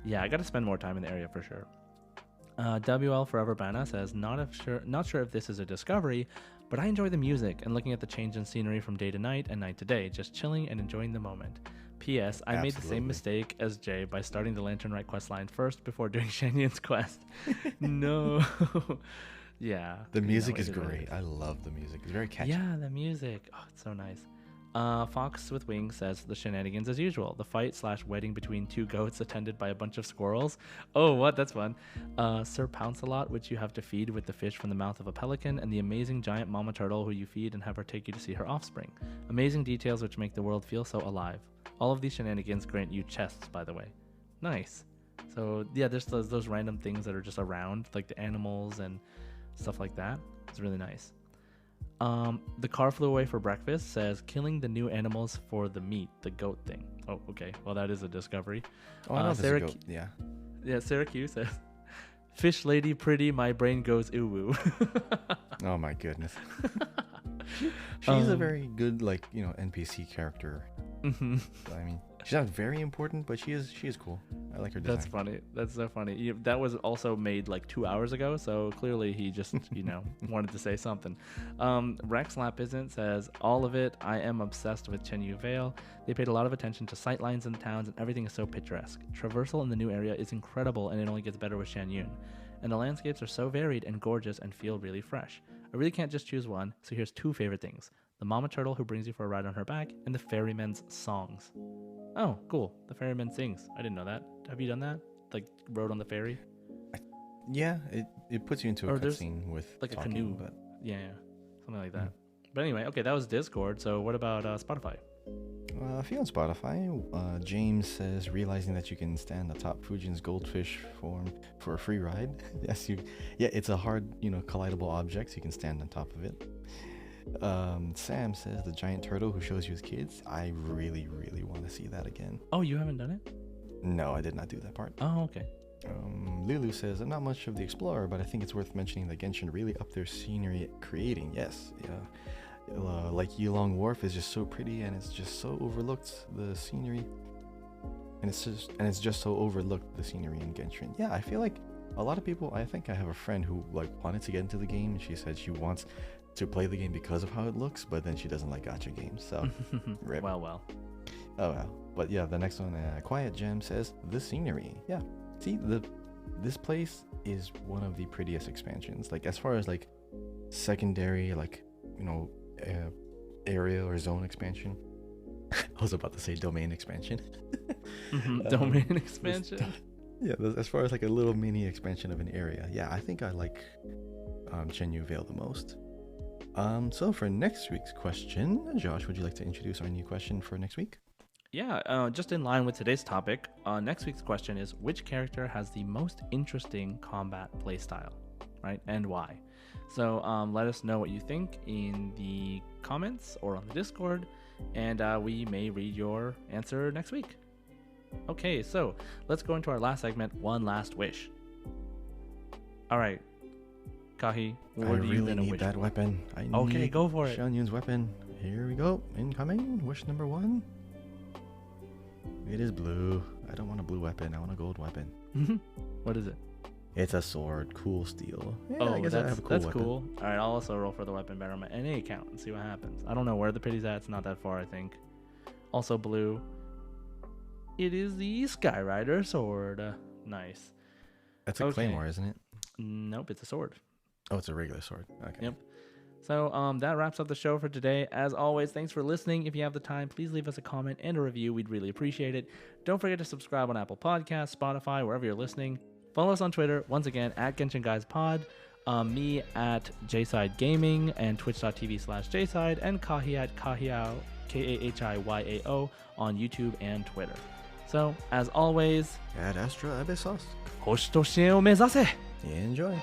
Yeah, I got to spend more time in the area for sure. WL Forever Bana says, not sure if this is a discovery, but I enjoy the music and looking at the change in scenery from day to night and night to day, just chilling and enjoying the moment. P.S. I made the same Absolutely. mistake as Jay by starting the Lantern Right quest line first before doing Shanyun's quest. No. Yeah. The music it is what it great. is. I love the music. It's very catchy. Yeah, the music. Oh, it's so nice. Fox with Wings says the shenanigans as usual. The fight/wedding between two goats attended by a bunch of squirrels. Oh, what? That's fun. Sir Pounce-a-Lot, which you have to feed with the fish from the mouth of a pelican, and the amazing giant mama turtle who you feed and have her take you to see her offspring. Amazing details which make the world feel so alive. All of these shenanigans grant you chests, by the way. Nice. So yeah, there's those random things that are just around, like the animals and stuff like that. It's really nice. The car flew away for breakfast says killing the new animals for the meat, the goat thing. Oh, okay. Well, that is a discovery. Oh, I know Sarah this is goat. Yeah. Yeah, Sarah Q says, fish lady pretty, my brain goes ooh woo. Oh my goodness. She's a very good NPC character. Mhm. I mean, she's not very important, but she is cool. I like her design. That's funny. That's so funny. That was also made like 2 hours ago, so clearly he just, wanted to say something. Rex Lap Isn't says, all of it. I am obsessed with Chenyu Vale. They paid a lot of attention to sightlines in the towns, and everything is so picturesque. Traversal in the new area is incredible, and it only gets better with Shanyun. And the landscapes are so varied and gorgeous and feel really fresh. I really can't just choose one, so here's 2 favorite things. The mama turtle who brings you for a ride on her back, and the ferryman's songs. Oh, cool. The ferryman sings. I didn't know that. Have you done that? Like, rode on the ferry? Yeah, it puts you into a Or there's, cutscene with like a talking, canoe. but Yeah, something like that. But anyway, okay, that was Discord. So what about Spotify? if you're on Spotify, James says realizing that you can stand atop Fujin's goldfish form for a free ride. Yes, it's a hard, collidable object, so you can stand on top of it. Sam says the giant turtle who shows you his kids. I really, really want to see that again. Oh, you haven't done it? No, I did not do that part. Oh, okay. Lulu says, I'm not much of the explorer, but I think it's worth mentioning that Genshin really upped their scenery creating. Yes, yeah. Like Yulong Wharf is just so pretty, and it's just so overlooked the scenery. And it's just so overlooked the scenery in Genshin. Yeah, I feel like a lot of people. I think I have a friend who like wanted to get into the game, and she said she wants to play the game because of how it looks, but then she doesn't like gacha games. So, rip. Well. Oh well. But yeah, the next one, Quiet Gem says the scenery. Yeah. See, this place is one of the prettiest expansions. Like as far as like secondary, like area or zone expansion. I was about to say domain expansion. Domain expansion. Yeah, as far as like a little mini expansion of an area. Yeah, I think I like Chenyu Vale the most. So for next week's question, Josh, would you like to introduce our new question for next week? Yeah, just in line with today's topic, next week's question is, which character has the most interesting combat playstyle, right? And why? So let us know what you think in the comments or on the Discord, and we may read your answer next week. Okay, so let's go into our last segment, One Last Wish. All right, Kahi, what I do you really gonna need wish that for? weapon. Okay, go for it. Xianyun's weapon. Here we go. Incoming. Wish number 1. It is blue. I don't want a blue weapon. I want a gold weapon. What is it? It's a sword. Cool steel. Yeah, Oh, I guess I have a cool that's weapon. cool. All right, I'll also roll for the weapon better on my NA account and see what happens. I don't know where the pity's at. It's not that far, I think. Also blue. It is the Skyrider sword. Nice. That's a Okay. claymore, isn't it? Nope, it's a sword. Oh, it's a regular sword. Okay. Yep. So that wraps up the show for today. As always, thanks for listening. If you have the time, please leave us a comment and a review. We'd really appreciate it. Don't forget to subscribe on Apple Podcasts, Spotify, wherever you're listening. Follow us on Twitter, once again, at Genshin Guys Pod. Me at JSide Gaming and twitch.tv/JSide, and Kahi at Kahiao, KAHIYAO, on YouTube and Twitter. So, as always, Ad Astra Abyssos. 星と支援を目指せ! Enjoy.